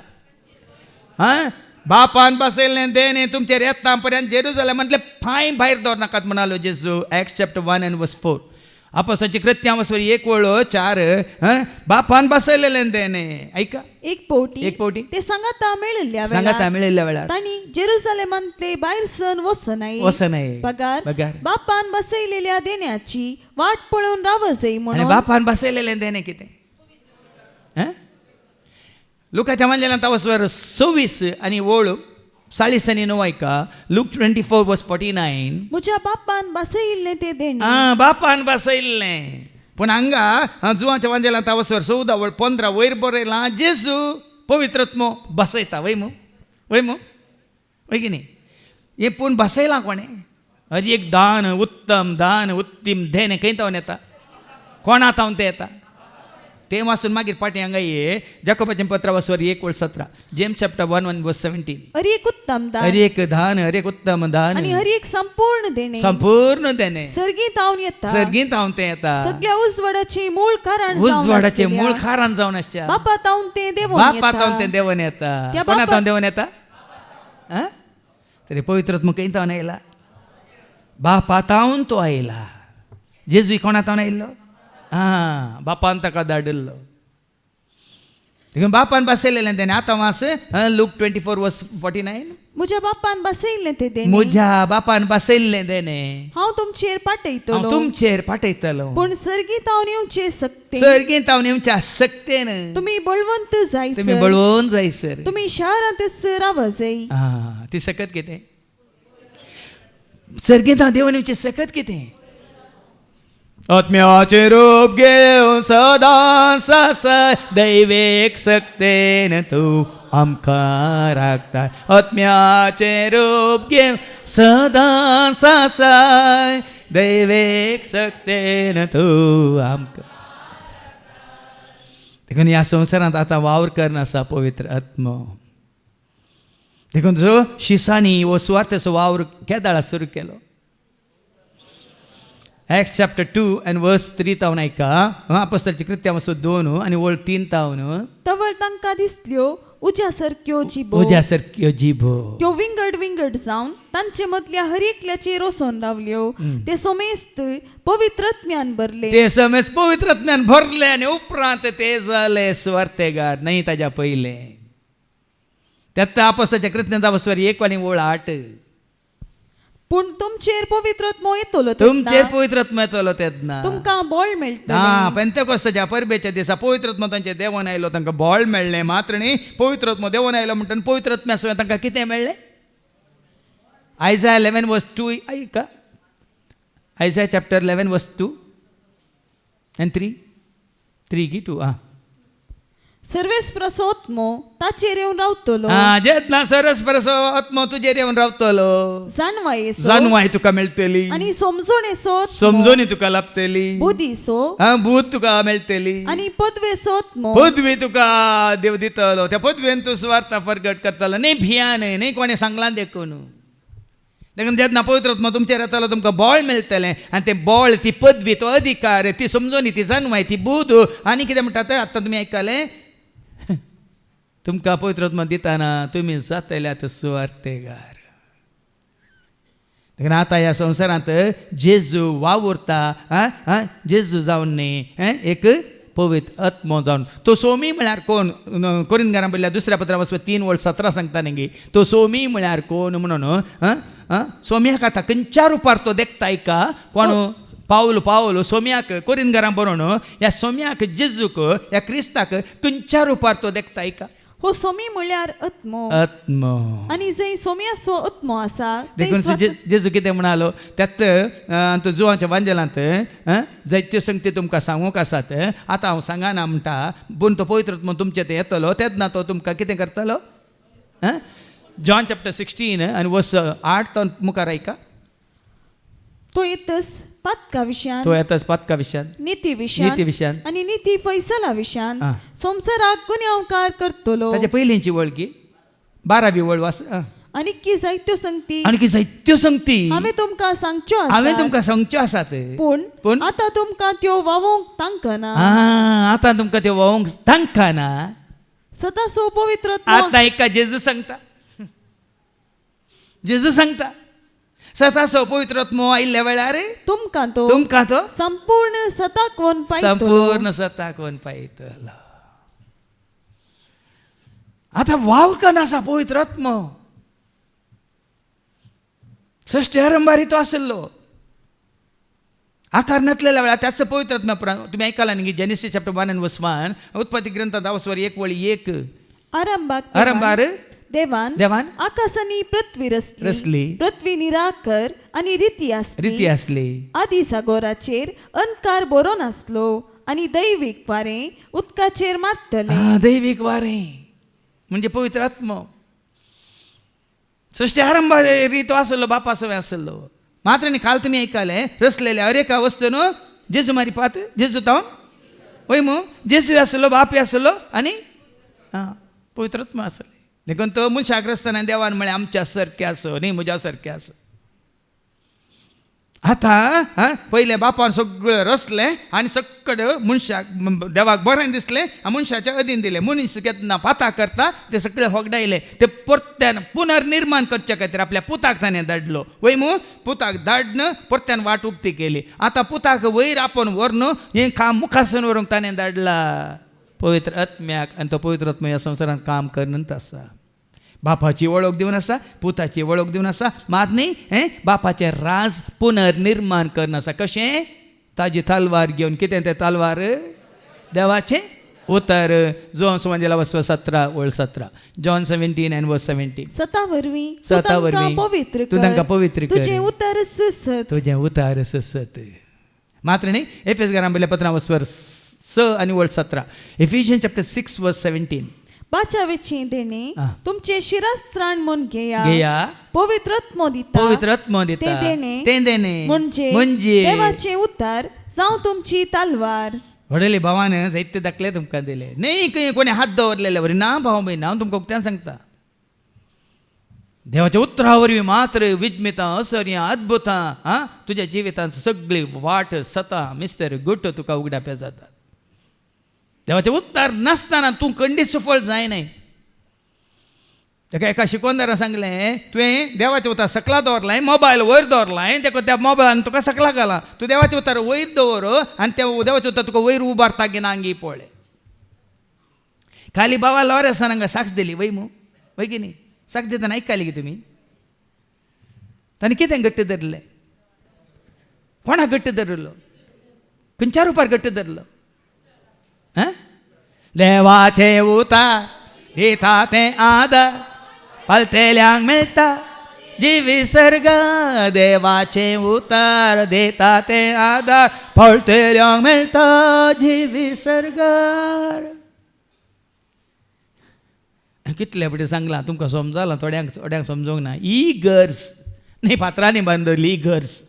बापान बसयल्लें देणे तुमचेर येता पर्यंत जेरुसलेमांतले फांय भायर दवरनाकात म्हणालो जेजू. Acts chapter 1:4 आपोस्ताची कृत्यां वचवर 1:4 बापान बसयलेलें देणे ऐका
एक पोवटी ते सांगाता मेळिल्ल्या
वेळार
ताणी जेरुसलेमांतले भायर सन वचनाय पगार बापान बसयलेल्या देण्याची वाट पळोवन राव जाय म्हणून.
बापान बसयलेलें देणे कितें लुकाच्या वांजेलांत वचवर 26 आनी वळ 40 आनी 9 ऐका. लूक 24:49
म्हज्या बापान बसयिल्लें ते देणे
बापान बसयिल्लें. पूण हांगा जुवांच्या वांजेलांत वचवर 14 वळ 15 वयर बरयलां जेजू पवित्रत्मो बसयता. वय की न्ही हें पूण बसयलां कोणें हजी एक दान उत्तम देणे खंय तावन येता कोणा तावन तें येता ते वाचून मागीर पाटी हांगा ये जाकोबाचें पत्र वचवर 1:17 जेम्स चॅप्टर 1:17
हरी एक उत्तम दान आनी हरी एक संपूर्ण देणे सर्गी तावन तें येता सगळ्या उजवाडाचें मूळ कारण
जावन आसता.
बापा तावन तें
देवून येता कोणा तावन देवून येता तरी पवित्र आत्मो खंय तावन येयला बापातावन तो आयला. जेजू कोणातावन आयिल्लो? बापान ताका धाडिल्लो. देखून बापान बसयलेलें तेणे. आतां वास लूक 24:49.
म्हज्या बापान बसयल्लें ते देणे,
म्हज्या बापान बसयल्लें तेणे
हांव तुमचेर
हांव
पाठयतलो.
तुमचेर पाठयतलो.
पूण सर्गीत हांव येवचे सक्ते.
सर्गींत हांव येवच्या सक्तेन.
तुम्ही बळवंत
तुम्ही
जायसर.
बळवून जायसर.
तुम्ही शारांतच रावा जाय.
ती सकत कितें? सर्गींत हांव देवान येवचें सकत कितें? आत्म्याचे रूप घेवन सदां सासाय दैवेक सक्तेन तूं आमकां राखता. आत्म्याचे रूप घेवन सदां सासाय दैवेक सक्तेन तूं आमकां. देखून ह्या संवसारांत आतां वावर करना आसा पवित्र आत्मो. देखून जो शिसांनी वो सुवार्थेचो वावर केदाळा सुरू केलो. Acts chapter 2 and verse 3 तावन ऐका. अपोस्तलाची कृत्यां वचो 2 आनी वळ 3 तावन.
तवळ तांकां दिसल्यो उज्या सारक्यो जिबो.
उज्या सारक्यो जिबो.
त्यो विंगड विंगड जावन तांचे मदल्या हर एकल्याचेर वचोन रावल्यो. ते सोमेस्त पवित्र आत्म्यान भरले.
ते समेस्त पवित्र आत्म्यान भरले आनी उपरांत ते जाले सुवार्थेगार. नाही ताच्या पयले. त्यात अपोस्तलाच्या कृत्यांचा वचवर 1 आनी वळ 8.
पूण तुमचेर पवित्र आत्मो येतलो
तुमचेर पवित्र आत्मा येतलो तेन्ना.
तुमकां बळ मेळटलें.
पेंतेकोस्ताच्या परबेच्या दिसा पवित्र आत्मा तांचे देवान आयलो. तांकां बळ मेळ्ळें. मात्र न्ही पवित्र आत्मा देवान आयलो म्हणटा पवित्र आत्म्या सगळें तांकां कितें मेळ्ळें? Isaiah 11:2 ऐका. Isaiah chapter 11:2 and 3 की 2.
सर्वेस्परसो आत्मो ताचेर येवन रावतलो.
जेन्ना सरस्परसो आत्मो तुजेर येवन रावतलो. जाणवाय तुका मेळटली.
आनी समजोणेचो
समजोनी तुका लाभतली.
बुद्धीचो
बूध तुका मेळटली.
आनी पदवेचो आत्मो
पदवी तुका देव दितलो. त्या पदवेन तूं स्वार्थ प्रगट करतलो. न्ही भियान न्ही कोणी सांगलां देखून. देखून जेन्ना पवित्र आत्मा तुमचेर येतलो तुमकां बळ मेळटलें. आनी तें बळ, ती पदवी, तो अधिकार, ती समजोनी, ती जाणवाय, ती बूध आनी कितें म्हणटात आतां तुमी आयकलें. तुमकां पवित्र आत्मा दिताना तुमी जातल्यात सुवार्थेगार. देखून आतां ह्या संवसारांत जेजू वावुरता. जेजू जावन न्ही एक पवित्र आत्मो जावन. तो सोमी म्हळ्यार कोण? कोरिंथीकांच्या बरयल्ल्या दुसऱ्या पत्रा वचप 3:17 सांगता न्ही. तो सोमी म्हळ्यार कोण म्हणून सोम्याक आतां खंयच्या रुपार तो देखताय का? कोण? पावल सोम्याक कोरिंथीकांच्या बरोवन ह्या सोम्याक जेजूक ह्या क्रिस्ताक खंयच्या रुपार तो देखताय का?
हो सोमी म्हळ्यार आत्मो. आनी जंय सोम्याचो आत्मो आसा
देखून जेजू कितें म्हणालो त्यात जुवांच्या वांजेलांत जायत्यो संगती तुमकां सांगूंक आसात. आतां हांव सांगना म्हणटा. पूण तो पवित्र आत्मो तुमचे ते येतलो तेन्ना तो तुमकां कितें करतलो? जॉन चॅप्टर 16 आनी वर्स 8 तो मुखार ऐका.
तो येतस पातका विशयान.
तो येतस पातका विशयान.
नीती विशयान. आनी नीती फैसला विशयान संवसाराक गुन्यांवकार करतलो.
ताचे पयलींची वळखी 12वी वळ वास.
आनी की जायत्यो संगती.
हांवें
तुमकां
सांगच्यो आसात.
पूण आतां तुमकां त्यो वावोवंक तांकाना.
आतां तुमकां त्यो वावोवंक तांकाना.
सदांचो पवित्र आत्मा.
आतां एका जेजू सांगता सताचो पवित्र आत्मो आयिल्ल्या वेळार
तुमकां तो संपूर्ण सताकोन पायतलो.
आतां वावकन आसा पवित्र आत्मो. सृष्टी आरंभारी तो आसलो. आकार नासलेल्या वेळार त्याच पवित्र आत्म्या तुम्ही ऐकला न्ही. Genesis chapter 1 and verse 1. उत्पत्ती ग्रंथांत 1:1 आरंभार देवान
आकाशानी पृथ्वी रचली. पृथ्वी निराकर आनी रिती आसली. आदी सागराचेर अंधकार बरो नासलो आनी दैवीक वारें उदकाचेर मारतलें.
दैवीक वारें म्हणजे पवित्र आत्मो. सृष्टी आरंभारी तो आसलो. बापा सवय आसलो. मात्र न्ही काल तुमी ऐकलें रचलेल्या हर एका वस्तून जेजू मारी पात जेजू तावन वय मू जेजू आसलो, बापी आसलो आनी पवित्र आत्मा आसले. देखून तो मनशाक रचतना देवान म्हळें आमच्या सारकें आसो न्ही, म्हज्या सारकें आसो. आता पहिले बापान सगळं रचलें आनी सक्कड मनशाक देवाक बरें दिसलें मनशाच्या अधीन दिलें. मनीस केन्ना पाता करता ते सगळे होगडायले. ते परत्यान पुनर्निर्माण करचे खातीर आपल्या पुताक ताणें धाडलो. वय मू पुताक धाडन परत्यान वाट उक्ती केली. आतां पुताक वयर आपोवन व्हरन हें काम मुखारसून व्हरूंक ताणें धाडला पवित्र आत्म्याक. आनी तो पवित्र आत्मा ह्या संवसारांत काम करनच आसा. बापाची वळख दिवन आसा, पुताची वळख दिवन आसा, मात न्ही बापाचें राज पुनर्निर्माण करन आसा. कशें? ताजी तलवार घेवन. कितें तें तलवार? देवाचें उतर. जॉन सुवांजेला वचो 17:17. जॉन 17:17.
सता वरवीं
तूं तांकां पवित्र कर.
तुजें उतर ससत.
तुजें उतर ससत. मात्र न्ही एफेसकारां बरयल्ल्या पत्रां वचवर 6:17. Ephesians chapter 6:17.
बाच्या वेचीं देणे तुमचे शिरस्त्राण म्हूण
घेया.
पवित्रत्म दिता.
पवित्रत्म दिता. तें देणे
म्हणजे देवाचें उतर जावं तुमची तलवार.
व्हडले भावान जायते दाखले तुमकां दिले. न्ही कोणी हात दवरलेले वरी ना भाव भयण हांव तुमकां उक्त्यान सांगता. देवाच्या उतरा वरवीं मात्र विज्मितां असर्यां अद्भुतां तुज्या जिवितांत सगळी वाट सतां मिस्तर गुट तुका उगडाप्या जातात. देवाचें उत्तर नासतना तूं खंडीत सफळ जायनाय. ताका एका शिकोनदारान सांगलें तुवें देवाचें उतर सकला दवरलां, मोबायल वयर दवरलां, ताका त्या मोबायलान तुका सकला घाला. तूं देवाचें उतर वयर दवर आनी त्या देवाचें उतर तुका वयर उबारता की ना आंगी पळय. खाली बाबा लॉरेसान हांगा साक्ष दिली. वय मू वय की न्ही? साक्ष दितना आयकली की तुमी? ताणें कितें घट्ट धरलें? कोणाक घट्ट धरलो? खंयच्या रुपार घट्ट धरलो? देवाचे उतार दिता तें आदर पलतेल्यांक मेळटा जिवी सर्ग. देवाचे उतार दिता तें आदर पलतेल्यांक मेळटा जिवी सर्ग. कितले फावटी सांगलां तुमकां समजलां, थोड्यांक समजूंक ना. इगर्स न्ही पात्रांनी बांदरली इगर्स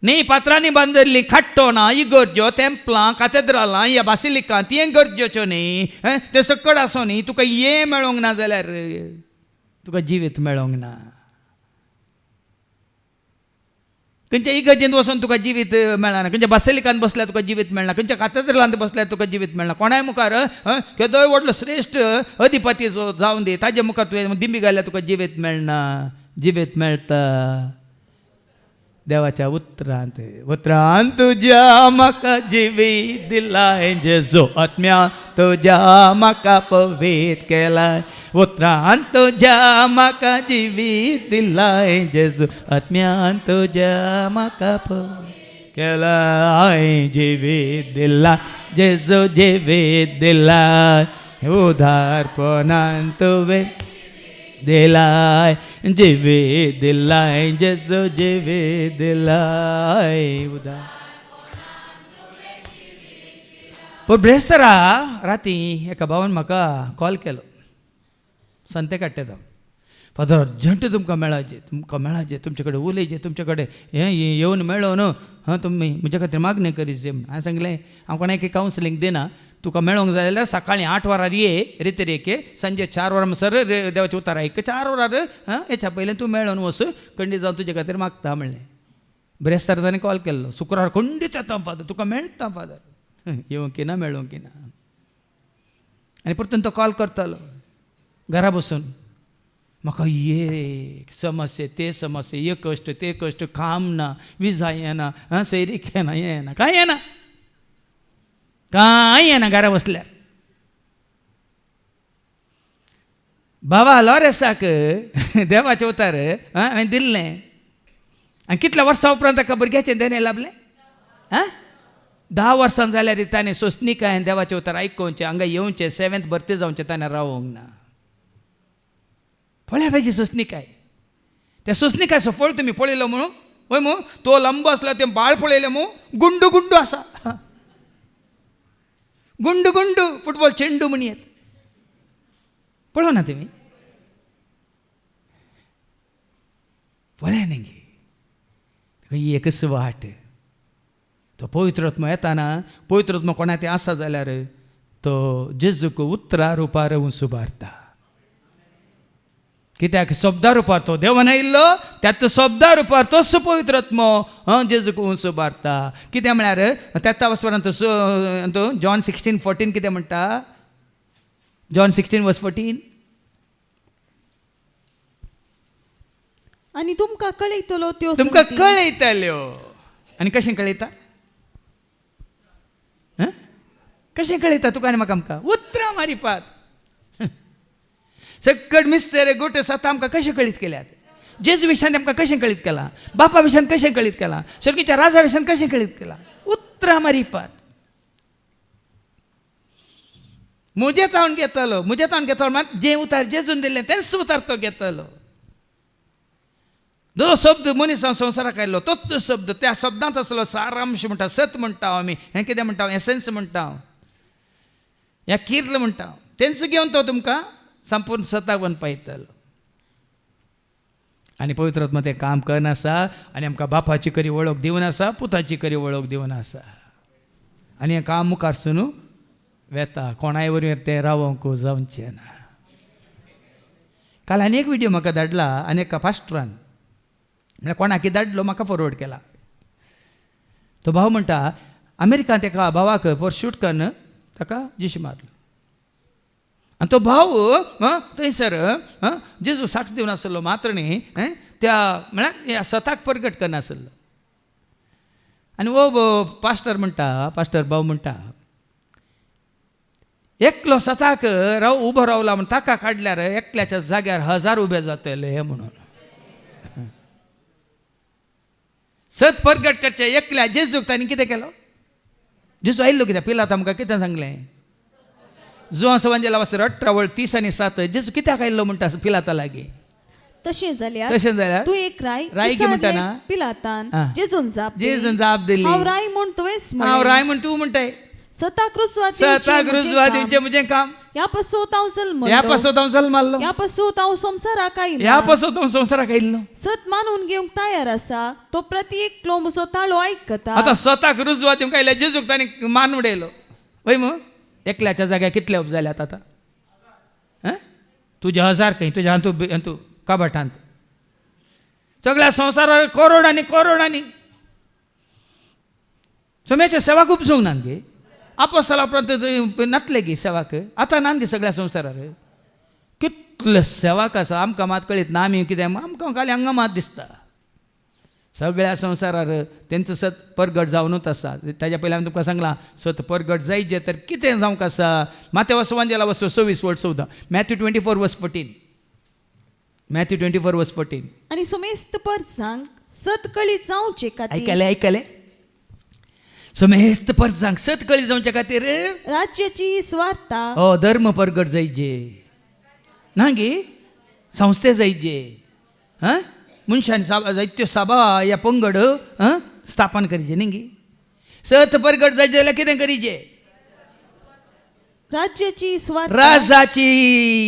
न्ही पात्रांनी बांदरली खाट्टोना इगर्ज्यो तेंपलां कातेद्रलां ह्या बासिलिकां ती गरजेच्यो न्ही. ते सकड आसो न्ही तुका हें मेळोंक ना जाल्यार तुका जिवीत मेळोंक ना. खंयच्या इगर्जेंत वचून तुका जिवीत मेळना, खंयच्या बासिलिकांत बसल्यार तुका जिवीत मेळना, खंयच्या कातेद्रलांत बसल्यार तुका जिवीत मेळना. कोणाय मुखार केदोय व्हडलो श्रेश्ठ अधिपती जावन दी ताजे मुखार तुवें दिंबी घाल्यार तुका जिवीत मेळना. जिवीत मेळटा देवाच्या उतरांत. तुज्या म्हाका जिवीत दिलाय जेजू आत्म्या तुज्या म्हाका पवित्र केलाय. उतरांत तुज्या म्हाका जिवीत दिलाय जेजू आत्म्यान तुज्या म्हाका पवित्र केलाय. जिवीत दिलाय जेजू जिवीत दिलाय. उदारपणान तुवें दिलाय जिवीत दिलाय जेजू जिवीत दिलाय. पूण ब्रेस्तरा राती एका भावान म्हाका कॉल केलो. संते काडटे तो फादर अर्जंट तुमकां मेळाचे तुमचे कडेन उलयचे तुमचे कडेन हें येवन मेळो न्हू तुमी म्हजे खातीर मागणी करीचे. हांवें सांगलें हांव कोणाक कावन्सिलींग दिना. तुका मेळोंक जाय जाल्यार सकाळीं 8 वरार ये रितेरेके, सांजे 4 वरां सर देवाचें उतार आयक. 4 वरार हेच्या पयलें तूं मेळोन वच खंडीत जावन तुजे खातीर मागता म्हणलें. ब्रेस्तार ताणें कॉल केल्लो. शुक्रार खंडीत येता फादर तुका मेळटा फादर. येवंक ना मेळोंक ना. आनी परतून तो कॉल करतालो घरा बसून. म्हाका ये समस्या ते समस्या ये कश्ट ते कश्ट काम ना विजा येना सैरीक येना हें येना कांय येना कांय येना घरा बसल्यार. बाबा लॉरेसाक देवाचें उतार हांवें दिल्लें आनी कितल्या वर्सां उपरांत ताका भुरग्याचें देणें लाभलें. 10 वर्सां जाल्यार ताणें सोंसणीकाय देवाचें उतार आयकोवचें हांगा येवचें 7th बर्थडे जावचें ताणें रावोंक ना. पळया ताची सोंसणीकाय. त्या सोंसणीकाय सफळ तुमी पळयलो म्हणून वय मू तो लंब आसलो तें बाळ पळयलें मू गुंडू गुंडू आसा. गुंडू गुंडू फुटबॉल चेंडू म्हण येत पळो ना तुमी. पळया न्ही एकच वाट. तो पवित्रत्म येताना पवित्रत्म कोणा ते आसा जाल्यार तो जेजूक उतरा रुपार सुबारता. कित्याक शब्दा रुपार तो देवान आयिल्लो त्यात शब्दा रुपार तोच पवित्र आत्मो जेजूक उंच बारता. कित्याक म्हळ्यार 13 जॉन 16:14 कितें म्हणटा, जॉन 16:14
आणि तुमकां कळयतलो त्यो
तुमकां
संगती.
कळयतल्यो. आनी कशें कळयता, कशें कळयता तुका आनी म्हाका आमकां उतरां मारिपात. सकट मिस्तेरे गोट सता आमकां कशें कळीत केल्यात, जेजू विशयान आमकां कशें कळीत केलां, बापा विशयान कशें कळीत केलां, सर्गीच्या राजा विशयान कशें कळीत केलां, उतरां मारिपात. म्हजें तावन घेतलो मात जें उतार जेजून दिल्लें तेंच उतार तो घेतलो. जो शब्द मनीसान संवसाराक आयिल्लो तोच शब्द, त्या शब्दांत आसलो सारांश म्हणटा, सत म्हणटा आमी, हें कितें म्हणटा एसेन्स म्हणटा, ह्या किर्ल म्हणटा, तेंच घेवन तो तुमकां संपूर्ण सताक वन पायतलो. आनी पवित्र आत्मा तें काम करन आसा आनी आमकां बापाची खरी वळख दिवन आसा, पुताची खरी वळख दिवन आसा. आनी हें काम मुखार सुनू वेता, कोणाय वरवीं तें रावोंक जावचें ना. काल आनी एक व्हिडियो म्हाका धाडला आनी एका पास्टरान, म्हळ्यार कोणाकी धाडलो, म्हाका फॉरवर्ड केला. तो भाव म्हणटा अमेरिकांत एका भावाक शूट करून ताका जिशी मारलो. आनी तो भाव थंयसर जेजू साक्ष दिवन आसलो मात्र न्ही, त्या म्हळ्यार ह्या सताक परगट करनासलो. आनी वो पास्टर भाव म्हणटा एकलो सताक उबो रावला म्हण ताका काडल्यार एकल्याच्या जाग्यार 1000 उबे जातले म्हणून. सत परगट करचे एकल्या जेजूक तांणी कितें केलो, जेजू आयिल्लो कित्याक पिलात आमकां कितें सांगलें, जो संवंजेला वाचर 18:30 आनी 7 जेजू कित्याक आयिल्लो म्हणटा पिलाता लागीं.
तशें जाल्यार तूं एक राय
की म्हणटा ना
पिलातान जेजून जाप
दिली,
हांव राय म्हूण तुवेंच
हांव राय म्हूण तूं म्हणटाय.
सताक रुजवा
दिवचें म्हजें काम,
ह्या पासोत हांव
जल्मालो,
ह्या पासोत हांव संवसाराक आयिल्लो,
ह्या पासोत हांव संवसाराक आयिल्लो.
सत मानून घेवंक तयार आसा तो प्रति एकलो म्हजो ताळो आयकता.
आतां सताक रुजवा दिवंक आयल्या जेजूक तांणी मान उडयलो वय मग. एकल्याच्या जाग्यार कितले उब जाल्यात आतां, तुजे 1000 खंय तुज्या हातू काबटांत, सगळ्या संवसाराक करोडांनी सोम्याच्या सेवाक उपसूंक ना गे. आपोस्तला उपरांत नातले गे सेवाक, आतां ना गे सगळ्या संवसारार. कितले सेवाक आसा आमकां मात कळीत ना. आमी कितें आमकां खाली हांगा मात दिसता. सगळ्या संवसारार तेंचो सत परगट जावनूच आसा. ताज्या पयलीं हांवें तुमकां सांगलां सत परगट जायचे तर कितें जावंक आसा. माथेव संवंजेला 26:14, मॅथ्यू 24:14, मॅथ्यू 24:14.
आनी सुमेस्त परसांक सत कळी जावचे खातीर,
आयकले सुमेस्त परसांक सत कळी जावचे खातीर
राज्याची सुवार्ता,
धर्म परगट जायचे ना गे, संस्थे जायचे, मनशांनी जायत्यो सभा या पंगड स्थापन करीचे न्ही गे. सत परगट जायचे जाल्यार कितें करीचे,
राज्याची सुवार्ता,
राजाची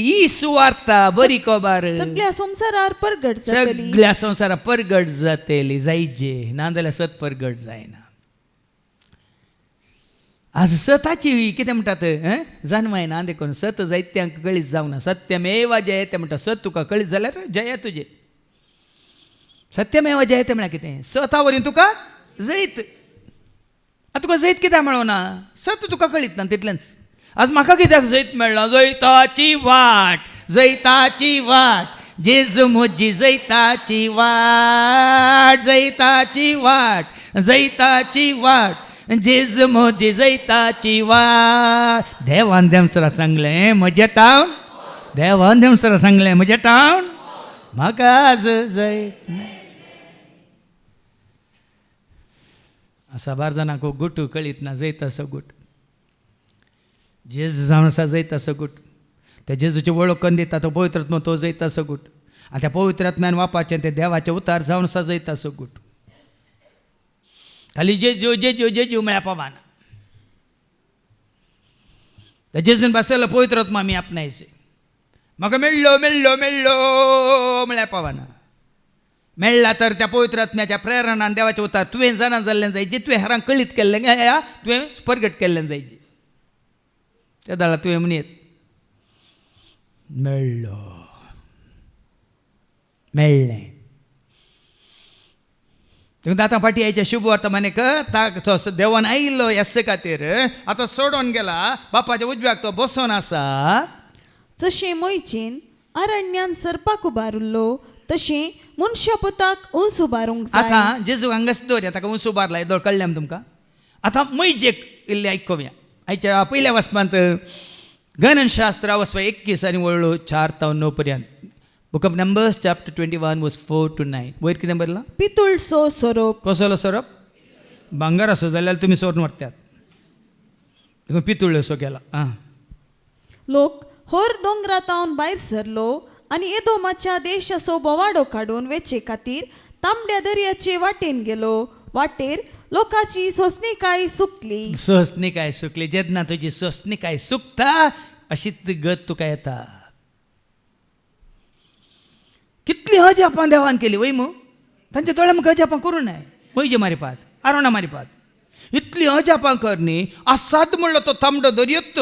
ही सुवार्ता बरी खबर
सगळ्या संवसारार परगट जातली,
सगळ्या संवसारार परगट जातली जायचे, नाजाल्यार सत परगट जायना. आज सताची कितें म्हणटात जन्मायना देखून सत जायत्यांक कळीत जावना. सत्यमेव जयते म्हणटा, सत तुका कळीत जाल्यार जय तुजे. सत्यमेव जयते म्हळ्यार कितें, सता वरवीं तुका जैत. आतां तुका जैत कित्याक मेळोना, सत तुका कळीत ना तितलेंच. आज म्हाका कित्याक जैत मेळना, जैताची वाट जेजू म्हजी जैताची वाट जेजू म्हजी जैताची वाट. देवान देमसरा सांगलें म्हजें टावन, देवान देमसरा सांगलें म्हजें टावन, म्हाका आज जैत असा 12 जाणांक गुट कळीत ना. जैत असो गुट जेजू जावन आसा, जैत असो गुट. त्या जेजूची वळख करून दिता तो पवित्र आत्मा, तो जैत असो गुट. आनी त्या पवित्र आत्म्यान वापरचें ते देवाचे उतार जावन आसा, जैत असो गुट. खाली जेजू म्हळ्यार पवाना. त्या जेजून बसयलो पवित्र आत्मा आमी आपणायचे. म्हाका मेळ्ळो म्हळ्यार पवाना. मेळ्ळा तर त्या पवित्र आत्म्याच्या प्रेरणान देवाचे उतार तुवें जाणा जाल्लें जायचे, तुवें हेरांक कळीत केल्लें तुवें परगट केल्लें जायचे. त्या दाळा तुवें म्हणयत मेळ्ळो. मेळ्ळें. देखून आतां फाटी यायच्या शुभ वर्तमानेक तो देवान आयिल्लो येस्से खातीर आतां सोडून गेला, बापाच्या उजव्याक तो बसून आसा.
जशें मोयचेन अरण्यान सर्पाक उबारुल्लो तशें मनशा पुताक उंच उबारूंक जाय.
आतां जेजू हांगाच दवरया, ताका उंच उबारला. येदोळ कळ्ळें आमी तुमकां. आतां मैजेक इल्लें आयकोवया. आयच्या पयल्या वचपांत गणनशास्त्र वचपा 21 आनी वळू 4 ते 9 पर्यंत. बुक ऑफ नंबर्स चॅप्टर 21 वर्स 4 to 9. वयर कितें बरयलां?
पितूळसो सोरोप.
कसलो सोरप? भांगर असो जाल्यार तुमी सोरून व्हरतात. देखून पितूळ असो केला. आं.
लोक होर दोंगरातावन भायर सरलो आनी एदोमाच्या देशाचो बोवाडो काडून वेचे खातीर तांबड्या दर्याचे वाटेन गेलो. वाटेर लोकांची सोंसणीकाय सुकली.
सोंसणीकाय सुकली. जेन्ना तुजी सोंसणीकाय सुकता अशीच गत तुका येता. कितली अजापां देवान केली वय मू. तांच्या दोळ्या म्हाका अजापां करूं नाय. मैजे मारिपात, आरोणां मारिपात. इतली अजापां कर न्ही. असाद म्हणलो तो तांबडो दर्योत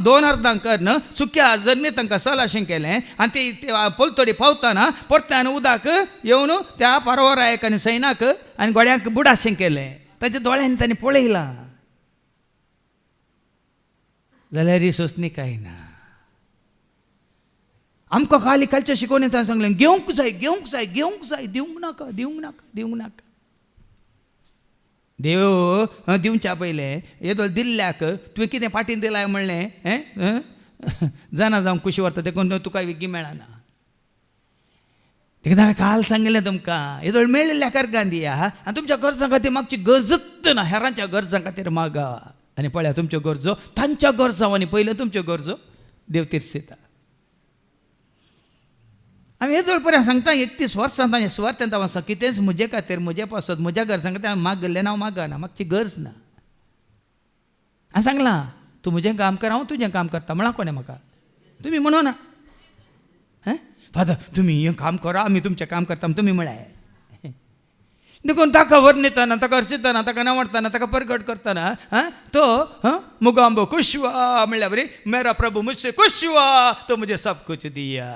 2 अर्दांक कर न्ही. सुक्या जरनी तांकां सलाशें केलें आनी ते पोलतोडी पावतना परत्यान उदक येवन त्या पारवरायक आनी सैनाक आनी गोड्यांक बुडाशें केलें. ताच्या दोळ्यांनी तांणी पळयलां. जाल्यार ही सोंसणीकाय ना. आमकां खाली कालच्या शिकोवणेंत सांगलें घेवंक जाय, घेवंक जाय, घेवंक जाय. दिवंक नाका, दिवंक नाका, दिवंक नाका. देव दिवच्या पयलें येदो दिल्ल्याक तुवें कितें फाटीन दिलाय म्हणलें जाणा जावंक कुशी व्हरता देखून तुका विगी मेळना. देखून हांवें काल सांगिल्लें तुमकां येदोळ मेळिल्ल्या कर्गां दिया आनी तुमच्या गरजां खातीर मागची गरजच ना. हेरांच्या गरजां खातीर मागा आनी पळया तुमच्यो गरजो तांच्या गरजां आनी पयलें तुमच्यो गरजो देव तीर्सिता. आमी येदोळ पर्यंत सांगता 31 वर्सां ताणें सुवार्थेंत वचून कितेंच म्हजे खातीर म्हजे पासत म्हज्या गरजां खातीर हांवें मागलें ना. हांव मागना, मागची गरज ना. हांवें सांगलां तूं म्हजें काम कर, हांव तुजें काम करता. म्हळां कोणें म्हाका? तुमी म्हणून ना फादर तुमी हें काम करा, आमी तुमचें काम करता तुमी म्हळ्यार. देखून ताका वर्णितना, ताका हरसितना, ताका नावडटाना, ताका परगट करतना तो मुगांबो खुश हुआ म्हणल्यार बरी मेरा प्रभु मुझसे खुश हुआ तो मुझे सब कुछ दिया.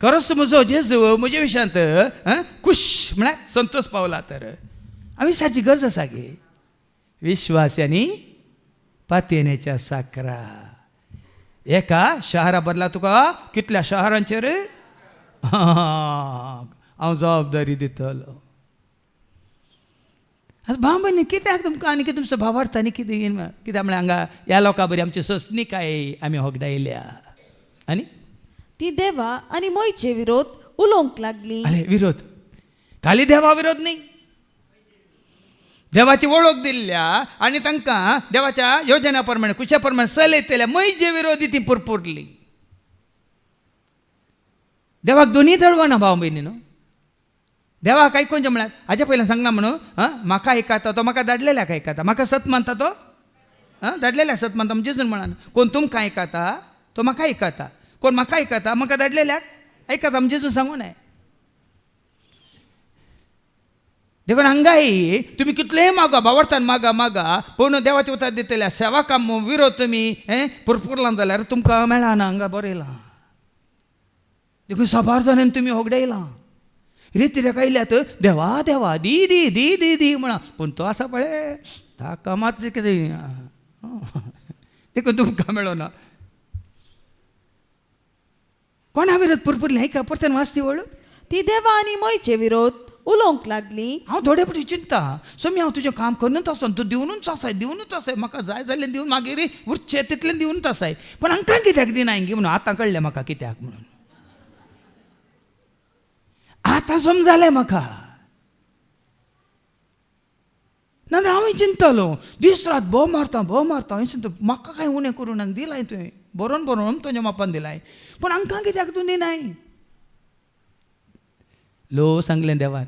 खरोच म्हजो जेजू म्हजे विशयांत खुश म्हळ्यार संतोष पावला. तर आयुश्याची गरज आसा गे विश्वास आनी पातयेनेच्या साकरा. एका शहरा बदला तुका कितल्या शहरांचेर हांव जबाबदारी दितलो. आज भाव भयणी कित्याक तुमकां आनी कितें तुमचो भावार्थ आनी कितें कित्याक म्हळ्यार हांगा ह्या लोकां बरी आमची सोंसणीकाय आमी होगडायल्या. आनी
ती देवा आनी मोयचे विरोध उलोवंक लागली.
अरे विरोध खाली देवा विरोध न्ही. देवाची वळख दिल्ल्या आनी तांकां देवाच्या योजना प्रमाणे कुशा प्रमाणे चलयतल्या मैजे विरोधी ती पुरपुरली. देवाक दोनी धडवना भाव भयणी न्हू. देवाक आयकूंचे म्हळ्यार हाजे पयलें सांगना म्हणून म्हाका आयकता तो म्हाका धाडलेल्याक आयकता. म्हाका सत मानता तो धाडलेल्याक सत मानता. म्हणजे जेजून म्हणान कोण तुमकां आयकता तो म्हाका आयकता. कोण म्हाका आयकता म्हाका धाडलेल्याक आयकता. म्हणजे जेजून सांगूं नाय. देखून हांगाय तुमी कितलेंय मागा भावार्थान मागा मागा पूण देवाचे उतर दितल्या सेवाकां विरोध तुमी पुरपुरला जाल्यार तुमकां मेळना. हांगा बरयलां. देखून साबार जाणांनी तुमी होगडायलां. रितीरेक आयल्यात देवा देवा दी दी दी दी दी म्हणा. पूण तो आसा पळय ताका मात कितें देखून तुमकां मेळना. कोणा विरोध पुरपुरली आयका परतेन वाचती वळ.
ती देवा आनी मोयचे विरोध उलोवंक लागली.
हांव थोडे फावटी चिंता सोमी हांव तुजें काम करूनच आसा. तूं दिवनूच आसाय दिवनूच आसाय. म्हाका जाय जाल्लें दिवन मागीर उरचें तितलें दिवनूच आसाय. पूण हांकां कित्याक दिना हिंगी म्हणून आतां कळ्ळें म्हाका कित्याक म्हणून. आतां समजलें म्हाका. नाजाल्यार हांव चिंतलो दीस रात भोव मारता हांवें चिंता म्हाका कांय उणें करूं आनी दिलाय तुवें बरोवन बरोवन तुज्या मापान दिलाय. पूण हांकां कित्याक तूं दिनाय. लो सांगलें देवान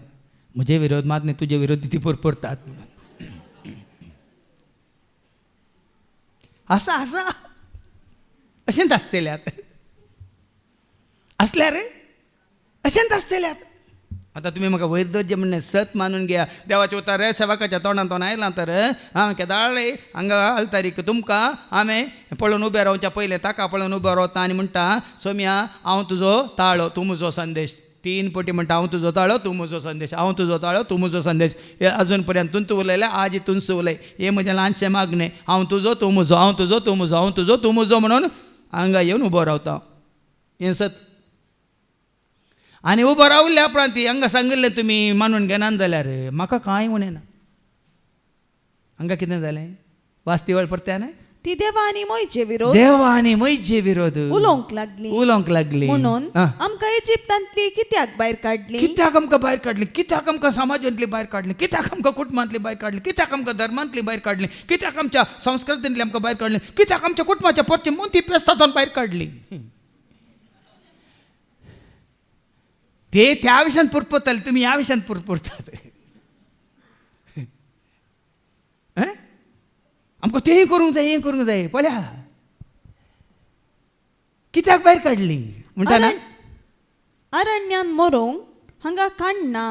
म्हजे विरोध मात न्ही तुजे विरोधी ती पुरपुरतात म्हणून. आसा आसा अशेंच आसतल्यात. असल्यार अशेंच आसतल्यात. आता तुम्ही म्हाका वैरदर्जे म्हणणे सत मानून घ्या. देवाचे उतार सेवकाच्या तोंडांतून आयला तर हांव केदाळे हांगा अल्तारीक तुमकां हांवें पळोवन उबें रावच्या पयलें ताका पळोवन उबो रावता आनी म्हणटा सोम्या हांव तुजो ताळो तूं म्हजो संदेश. 3 पटी म्हणटा हांव तुजो ताळो तूं म्हजो संदेश, हांव तुजो ताळो तूं म्हजो संदेश. हे अजून पर्यंत तूं उलयलें आज तूं उलय. हे म्हजें ल्हानशें मागणें, हांव तुजो तूं म्हजो, हांव तुजो तूं म्हजो, हांव तुजो तूं म्हजो म्हणून हांगा येवन उबो रावता. हें सत. आनी उबो रावल्ल्या उपरांत हांगा सांगिल्लें तुमी मानून घेनात जाल्यार म्हाका कांय उणें ना. हांगा कितें जालें? वास्तीवळ परत्यान
ती देवा आनी मोयचे विरोध
देवा आनी मोयचे विरोध
उलोवंक लागली. म्हणून
आं.
आमकां इजिप्तांतली कित्याक भायर काडली?
कित्याक आमकां भायर काडली? कित्याक आमकां समाजांतली भायर काडली? कित्याक आमकां कुटुंबांतली भायर काडली? कित्याक आमकां धर्मांतली भायर काडली? कित्याक आमच्या संस्कृतींतली आमकां भायर काडली? कित्याक आमच्या कुटुंबाच्या परची मोती पेस्तांतून भायर काडली? ते त्या विशयान पुरपताले, तुमी ह्या विशयान पुरतात. आमकां तेंय करूंक जाय हें करूंक जाय. पळया कित्याक भायर काडली म्हणटा ना.
अरण्यान मरोंक हांगा खाण ना,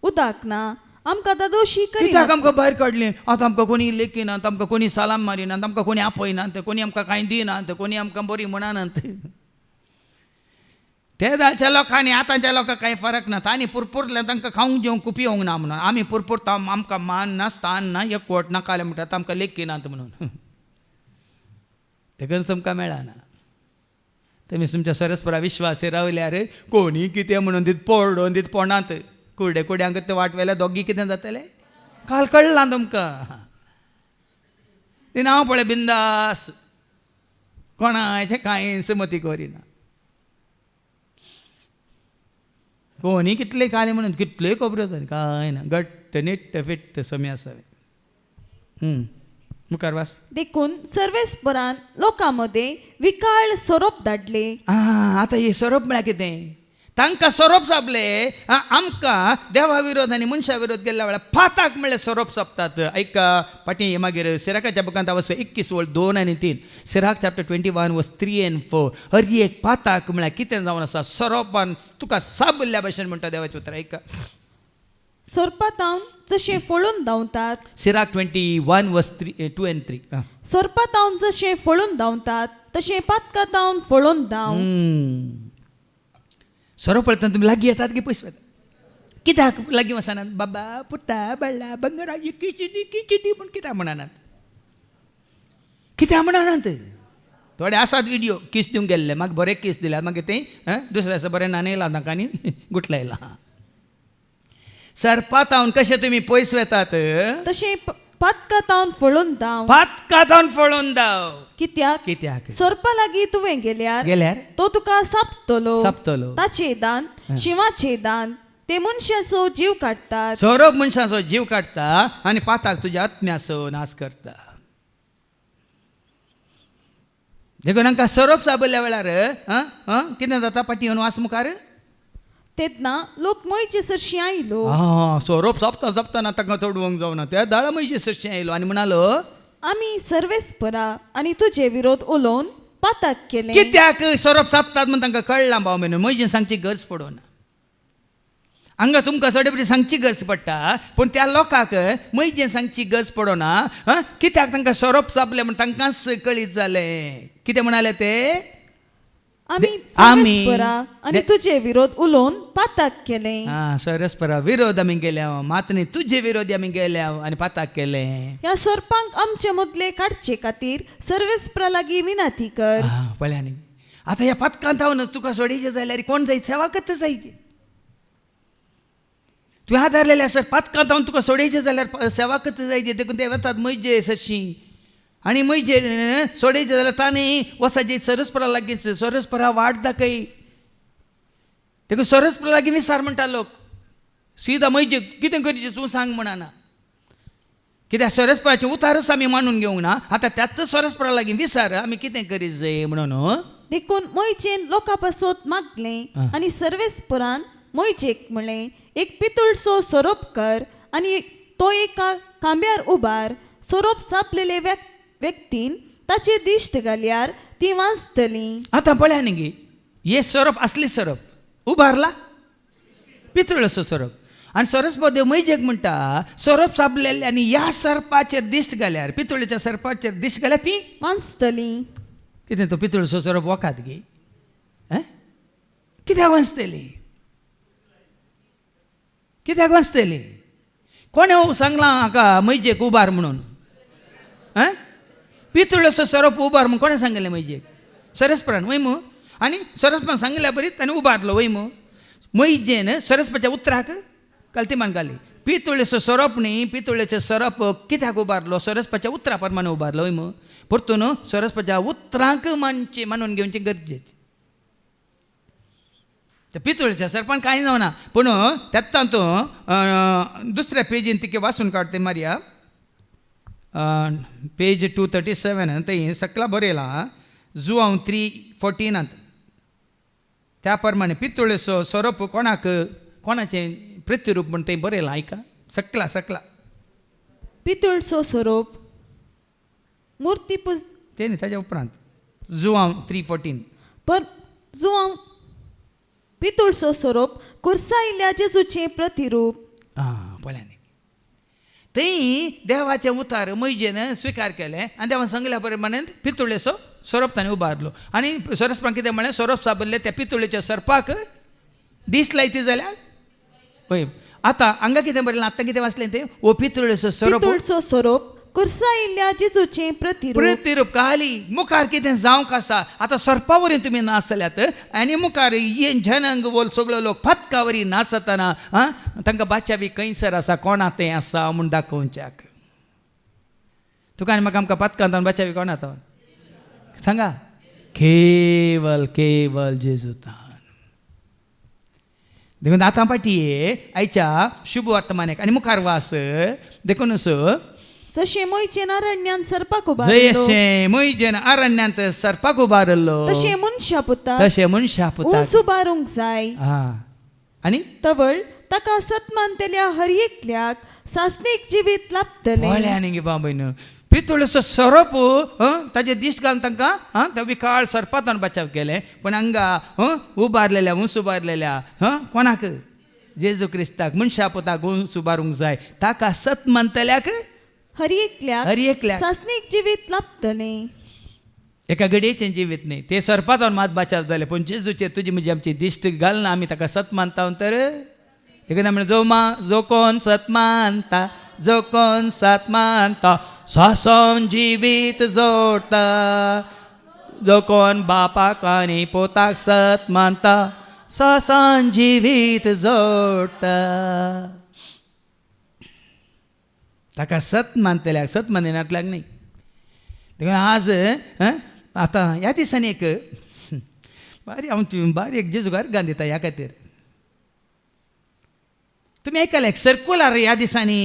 उदक ना, आमकां आतां दोशी
कित्याक आमकां भायर काडली? आतां आमकां कोणी लेखिनात, आमकां कोणी सालाम मारिनात, आमकां कोणी आपयनात, कोणी आमकां कांय दिनात, कोणी आमकां बरी म्हणनात. ते जायच्या लोकांनी आतांच्या लोकांक कांय फरक ना. तांणी पुरपुरले तांकां खावंक जेवंक कुपी येवंक ना म्हणून. आमी पुरपुरता आमकां मान ना, स्थान ना, एकवट नाका जाल्यार म्हणटात आमकां लेखिनात म्हणून. तेकच तुमकां मेळना. तुमी तुमच्या सरस्परा विश्वासी रावल्यार कोणी कितें म्हणून दीत पडोवन दीत पोणात. कुर्डे कुड्यांक ते वाट वेल्यार दोगी कितें जातलें काल कळ्ळां तुमकां. ती हांव पळय बिंदास कोणाचें कांय मती करिना. कोणी कितले काले म्हणून कितल्योय खबरो जाय कांय ना. घट्ट निट्ट फिट्ट समी आसावे. मुखार वास.
देखून सर्वेस्परान लोकां मदें विकाळ सोरोप धाडले.
आतां हे सोरोप म्हळ्यार कितें? तांकां सोरोप सोंपले. आमकां देवा विरोध आनी मनशा विरोध केल्ल्या वेळार पाताक म्हणल्यार सोरोप सोंपतात. ऐका फाटीं मागीर सिराकाच्या बुकांत वचून 21:2 आनी 3. Sirach chapter 21:3 and 4. हर एक पाताक म्हळ्यार कितें जावन आसा? सोरोपान तुका साबुल्ल्या भशेन म्हणटा देवाचें उतर. ऐका
सोरपातावन जशें फळून धांवतात.
Sirach 21:2 and 3.
सोरपातावन जशें फळून धांवतात तशें पातकातावन फळून धांव.
सोरो पळयतना तुमी लागीं येतात की पयस वतात? कित्याक लागीं वचनात? बाबा पुट्टा बळ्ळा बंगरा किचिदी म्हूण कित्याक म्हणनात? कित्याक म्हणनात? थोडे आसात व्हिडिओ किस दिवंक गेल्ले, म्हाका बरें किस दिल्यात, मागीर तें दुसऱ्या दिसा बरें नानयलां ताका आनी गुटलायलां. सरपातावन कशें तुमी पयस वेतात
तशें पातकातावन फळून धांव.
पातकातावन फळोवन दाव.
कित्याक?
कित्याक?
सोरपा लागीं तुवें गेल्यार तो तुका सापतलो. ताचें दान शिवाचें दान ते मनशाचो जीव काडटात.
सोरोप मनशाचो जीव काडटा आनी पाताक तुज्या आत्म्याचो नाश करता. देखून हांकां सोरोप साबल्ल्या वेळार कितें जाता? पाटी येवन वास मुखार
तेन्ना लोक मयचे सरशी आयलो.
सोरोप सोंपतना ताका चडवंक जावना. त्या दाळा मयचे सरशी आयलो आनी म्हणालो
आमी सर्वेस्परा आनी तुजे विरोध उलोवन पाताक केले.
कित्याक सोरोप सोंपतात म्हूण तांकां कळ्ळां भाव मेनू. मयजें सांगची गरज पडोना. हांगा तुमकां चड बरी सांगची गरज पडटा, पूण त्या लोकांक मयजें सांगची गरज पडोना. कित्याक तांकां सोरोप सोंपलें म्हूण तांकांच कळीत जालें. कितें म्हणाले ते?
आमी सर्वेस्परा आनी तुजे विरोध उलोवन पाताक केले.
सरस्परा विरोध आमी गेल्या, मात न्ही तुजे विरोधी आमी गेल्या आनी पाताक केले.
ह्या सोरपांक आमचे मदले काडचे खातीर सर्वेस्परा लागीं विनाती कर.
पळया न्ही आतां ह्या पातकांत हांव तुका सोडीचें जाल्यार कोण जाय? सेवाकच जायचे. तुवें आदारलेले आसा पातकांत हांव तुका सोडयचें जाल्यार सेवाकच जायचे. देखून ते वतात मयजे सरशी आनी मयजे सोडयचे जाल्यार तांणी वसाचे सरस्परा लागींच. सरस्परा वाट दाखय. देखून सरस्परा लागीं विचार म्हणटा लोक. सीदा मयजे कितें करचें तूं सांग म्हणना. कित्याक सरस्पराचें उतारच आमी मानून घेवंक ना. आतां त्याच सरस्परा लागीं विचार आमी कितें करीत जाय म्हणून. देखून
मयचेन लोकां पासत मागलें आनी सर्वेस्परान मयचेक म्हणलें एक पितूळचो सोरोप कर आनी तो एका खांब्यार उबार. सोरोप सापलेले व्यक्तीन ताचे दिश्ट घाल्यार ती वाचतली.
आतां पळया न्ही गे हे सोरोप असली सोरोप उबारला पितळेचो सरप. आनी सरस्वती मैजेक म्हणटा सरप साबलेले आनी ह्या सरपाचेर दिश्ट घाल्यार, पितळेच्या सरपाचेर दिश्ट घाल्यार ती
वाचतली.
कितें तो पितळेचो सरप वखात गे? कित्याक वाचतली? कित्याक वाचतली? कोणें सांगलां हाका मैजेक उबार म्हणून? पितळेचो सरप उबार म्हणून कोणें सांगलें मैजेक? सरस्परान वय मू. आनी सरस्पान सांगल्या बरी ताणें उबारलो वय मू. मैजेन सरस्पाच्या उतराक कल्तीमान घाली. पितळेचो सरप न्ही, पितळेचो सरप कित्याक उबारलो? सरस्पाच्या उतरा प्रमाणे उबारलो वय मू. परतून सरस्पाच्या उतरांक मानून घेवचें गरजेचें. तर पितळेच्या सरपान कांय जावना. पूण त्यात दुसऱ्या पेजीन तिके वाचून काडटे मारया. पेज 237 थंय सकला बरयलां जुआंव 3:14. त्या प्रमाणे पितळेचो सरप कोणाचें प्रतिरूप म्हण थंय बरयलां. आयका सकला
पितळचो सरप मुर्ती
ते न्ही, ताच्या उपरांत जुआंव 3:14.
पर जुआंव पितळचो सरप कुर्सायिल्ल्या जेजूचें प्रतिरूप.
पळय न्ही, थंय देवाचें उतार मैजेन स्विकार केलें आनी देवान सांगल्या प्रमाणे पितळेचो सरप ताणें उबारलो. आनी सरस्पान कितें म्हळें? सरप साबरले त्या पितळेच्या सरपाक दिश्ट लायती जाल्यार पळय. आतां हांगा कितें बरयलां? आतां कितें वाचलें तें? ओ पितळेचो
सरप कुर्सायिल्ल्या जेजूचें प्रतिरूप.
काली मुखार कितें जावंक आसा. आतां सरपा वरी तुमी नाचल्यात आनी मुखार जनंग वोल सगळो लोक फतका वरी नाचतना तांकां बाच्या बी खंयसर आसा, कोणा तें आसा म्हूण दाखोवच्याक. तुका आनी म्हाका आमकां फतकांत बाच्या बी कोण आतां सांगा? केवल जेजूतान. देखून आतां पाटये आयच्या शुभ वर्तमानाक आनी मुखार वास देखून
जशें मोयचेन अरण्यान सरपाक
मैजेन अरण्यांत सरपाक उबारलो
तशें मनशा पुता उबारूंक जाय.
आनी
तवळ ताका सत्मानतेल्या हर एकल्याक सासणीक जिवीत लाभतलें.
आनी गे बाबयन पितळेचो सरप ताजे दिश्ट घालून तांकां त्या विकाळ सरपांत बचाव केलें. पूण हांगा उबारलेल्या उंच उबारलेल्या कोणाक? जेजू क्रिस्ताक मनशा पुताक उंच उबारूंक जाय. ताका सत्मानतेल्याक
हर एकल्याक सासणीक जिवीत लाभतलें.
एका घडयेचें जिवीत न्ही, ते सरपांत मात बचाव जालें. पूण जेजूचे तुजी म्हजी आमची दिश्ट घालून आमी ताका सत मानता तर एकदा म्हणजे जो कोण सत मानता सासन जिवीत जोडता. जो कोण बापाक आनी पोताक सत मानता सासन जिवीत जोडता. ताका सत मानतल्याक सत मानिनातल्याक न्ही. देखून आज आतां ह्या दिसांनी एक बारी एक जेजूकार गान दिता ह्या खातीर. तुमी आयकलां एक सर्कुलर ह्या दिसांनी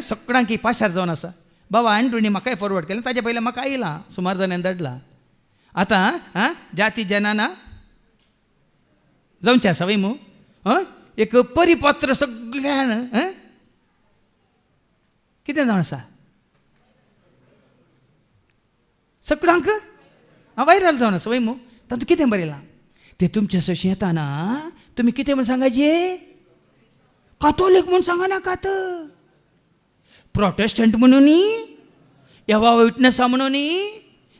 सगळ्यांक पाशार जावन आसा. बाबा एंड्रूनी म्हाकाय फॉरवर्ड केलें, ताच्या पयलें म्हाका आयलां, सुमार जाणांनी धाडलां. आतां जाती जनाना जावचें आसा वय मू. एक परिपत्र सगळ्यान कितें जावन आसा सगळ्यांक वायरल जावन आसा वय मू. तातूंत कितें बरयलां? तें तुमचें सशें येताना तुमी कितें म्हूण सांगायचें? कातोलीक म्हूण सांगनाकात, प्रोटेस्टंट म्हणून, यहोवा विटनेसा म्हणून,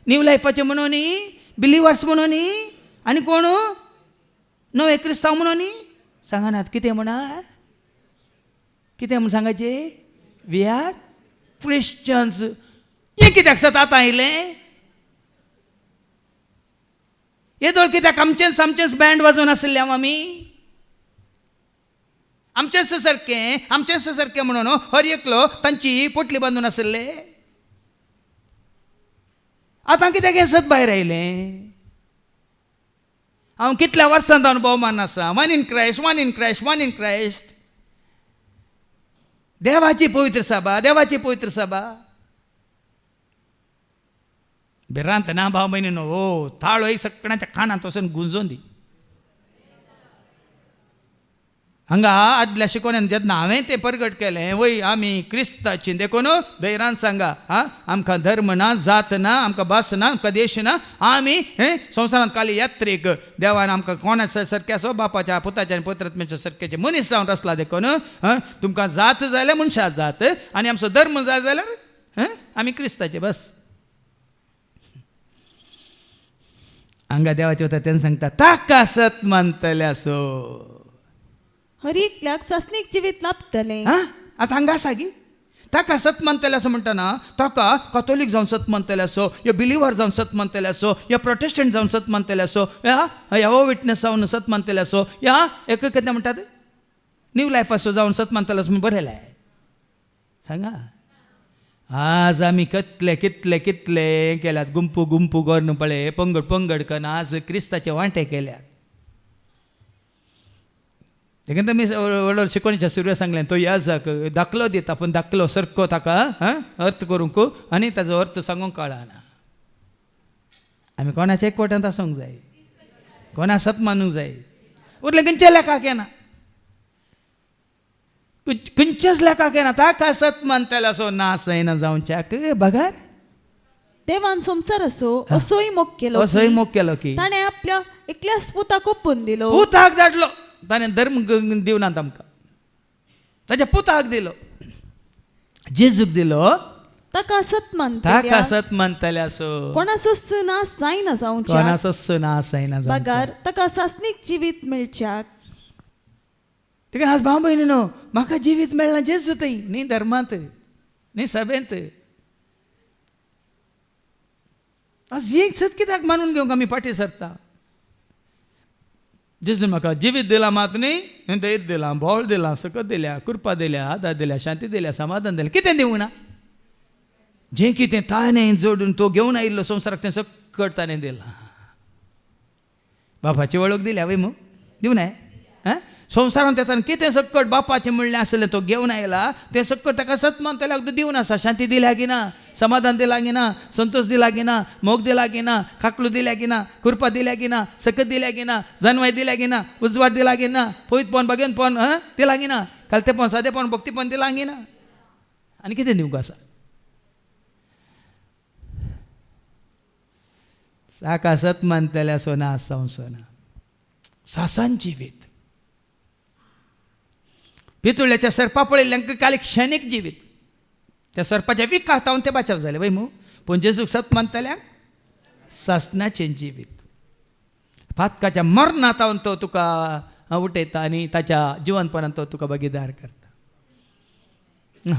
न्यू लायफाचे म्हणून, बिलिवर्स म्हणून आनी कोण नवे क्रिस्तांव म्हणून सांगनात. कितें म्हणा? कितें म्हूण सांगायचें? We R Christians. हें कित्याक सतां आयलें? येदोळ कित्याक आमचेंच बँड वाजोवन आसले आमी? आमचेच सारकें म्हणून हर एकलो तांची पोटली बांदून आसले. आतां कित्याक हें सत भायर आयलें? हांव कितल्या वर्सांत अनुभव मान आसा. One in Christ. देवाची पवित्र सभा. भिरांत ना भाव बहिणीनो, थाळो एक सगळ्यांच्या कानांत वचून गुंजोवन दी. हांगा आदल्या शिकोवण्यान जेन्ना हांवें तें परगट केलें वय आमी क्रिस्ताची देखून धैर्यान सांगा आमकां धर्म ना जात ना आमकां भास ना आमकां देश ना आमी संवसारांत खाली यात्रेक देवान आमकां कोणाच्या सारक्याचो बापाच्या पुताच्या आनी पवित्रात्म्याच्या सारक्याचे मनीस जावन आसला देखून तुमकां जात जाल्यार मनशां जात आनी आमचो धर्म जाय जाल्यार आमी क्रिस्ताचे बस. हांगा देवाचे वता तेन्ना सांगता ताका सत मानतले असो
हर एकल्याक सासणीक जिवीत लाभतलें.
आतां हांगा आसा गी ताका सत मानतले असो म्हणटाना ताका कॅथोलीक जावन सत मानतले असो या बिलिव्हर जावन सत मानतले असो या प्रोटेस्टंट जावन सत मानतले असो या विटनेस जावन सत मानतले असो या एक कितें म्हणटात न्यू लायफ असो जावन सत मानतले असो बरयलें सांगा. आज आमी कितले कितले कितले केल्यात गुंपू गुंपू करून पळय पंगड पंगड करून आज क्रिस्ताचे वांटे केल्यात. देखून मी व्हडलो शिकवणीच्या सुरवेक सांगलें तो याजाक दाखलो दिता पूण दाखलो सारको ताका अर्थ करूंक आनी ताजो अर्थ सांगूंक कळना. आमी कोणाच्या एकवटांत आसूंक जाय कोणा सत मानूंक जाय उरलें खंयच्या लेखाक येना खंयच्याच लेखाक येना ताका सत मानतले असो नास जायना जावच्याक बगार
देवान संसार असो असोय मोग केलो
असोय मोग केलो की
ताणें आपल्या एकल्याच पुताक ओपून दिलो.
पुताक धाडलो ताणें धर्म दिवनात आमकां ताच्या पुताक दिलो जेजूक दिलो
ताका सत
ताका सत मानतले असो
कोणाचोच नास जायना जावच्या
कोणाचोच नास जायना
बगार ताका सासणीक जिवीत मेळच्याक.
देखून आज भाव भयणीनो म्हाका जिवीत मेळना जेजूत न्ही धर्मांत न्ही सभेंत. आज एक सत कित्याक मानून घेवंक आमी फाटीं सरता. जेजून म्हाका जिवीत दिला मात न्ही धैर्य दिला बोळ दिला सकत दिल्या कृपा दिल्या आदार दिल्या शांती दिल्या समाधान दिलें कितें दिवं ना जें कितें ताणें जोडून तो घेवन आयिल्लो संवसाराक तें सकट ताणें दिलां. बापाची वळख दिल्या वय मू दिवं ना संवसारांत येताना कितें सकट बापाचें म्हणलें आसलें तो घेवन आयला तें सकट ताका सत मानतल्याक दिवं आसा. शांती दिल्या की ना समाधान दिला की ना संतोष दिला की ना मोग दिला की ना खाकलू दिल्या की ना कृपा दिल्या की ना सकत दिल्या की ना जनवाय दिल्या की ना उजवाड दिला की ना पळयतपण बगेनपण दिला की ना कालतेपण सादेपण भक्तीपण दिला की ना आनी कितें दिवंक आसा. ताका सत मानतले असो नास जावचो ना. सासान जिवीत पितुळ्याच्या सर्पा पळयल्ल्यांक काल क्षणीक जिवीत त्या सर्पाच्या विका हातावन ते बचाव जाले वय मू पूण जेजूक सत मानतल्याक सासणाचें जिवीत फातकाच्या मरणांत हातावन तो तुका उठयता आनी ताच्या जिवनपणांत तो तुका भागीदार करता.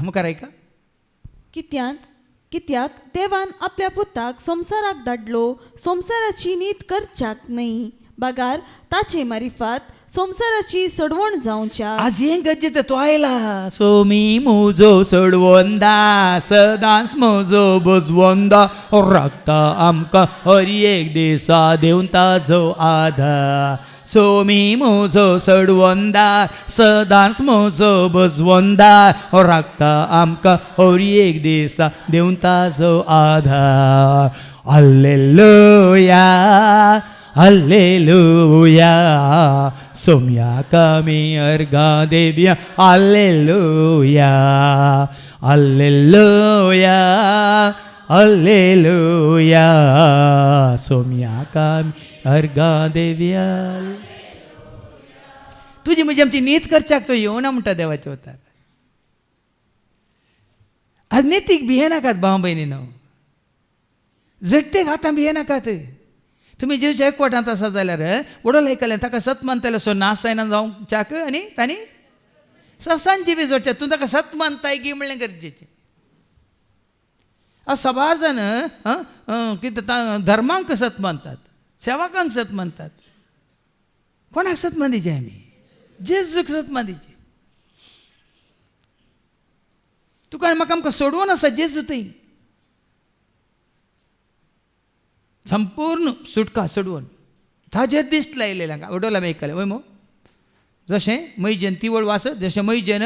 मुखार ऐका
कित्याक देवान आपल्या पुताक संवसाराक धाडलो संवसाराची नीत करच्याक न्ही बगार ताचे मारिफात संवसाराची सोडवण जावच्या.
आज हें गरजेचें तो आयला सोमी म्हजो सोडवंदा सदांच म्हजो बुजवंदा रक्ता आमकां हर एक दिसा देवन ताजो आधार. सोमी म्हजो सोडवंदा सदांच म्हजो बुजवंदा रक्ता आमकां हर एक दिसा देवन ताजो आधार. हाल्लेलुया हाल्लेलुया सोम्याक आमी अर्घा देवया हाल्लेलुया हाल्लेलुया हाल्लेलुया सोम्याक आमी अर्घा देवया. तुजी म्हजी आमची नीत करच्याक तो येवना म्हणटा देवाच्या अवतार. आज नीतीक भियेनाकात भाव भयणीनो झटतेक आतां भियेनाकात. तुमी जेजूच्या एकवटांत आसा जाल्यार वडोल आयकलें ताका सत मानतले असो नास जायना जावच्याक आनी तांणी ससान जिवी जोडचे. तूं ताका सत मानताय गी म्हणलें गरजेचें. सभा जाण कितें धर्मांक सत मानतात सेवकांक सत मानतात. कोणाक सत मानचे आमी जेजूक सत मानचे. तुका आनी म्हाका आमकां सोडवून आसा जेजू थंय संपूर्ण सुटका सोडवून ताजेर दिश्ट लायलेल्या वडोला आयकलें वय मो जशें मैजेन तिवळ वास जशें मैजेन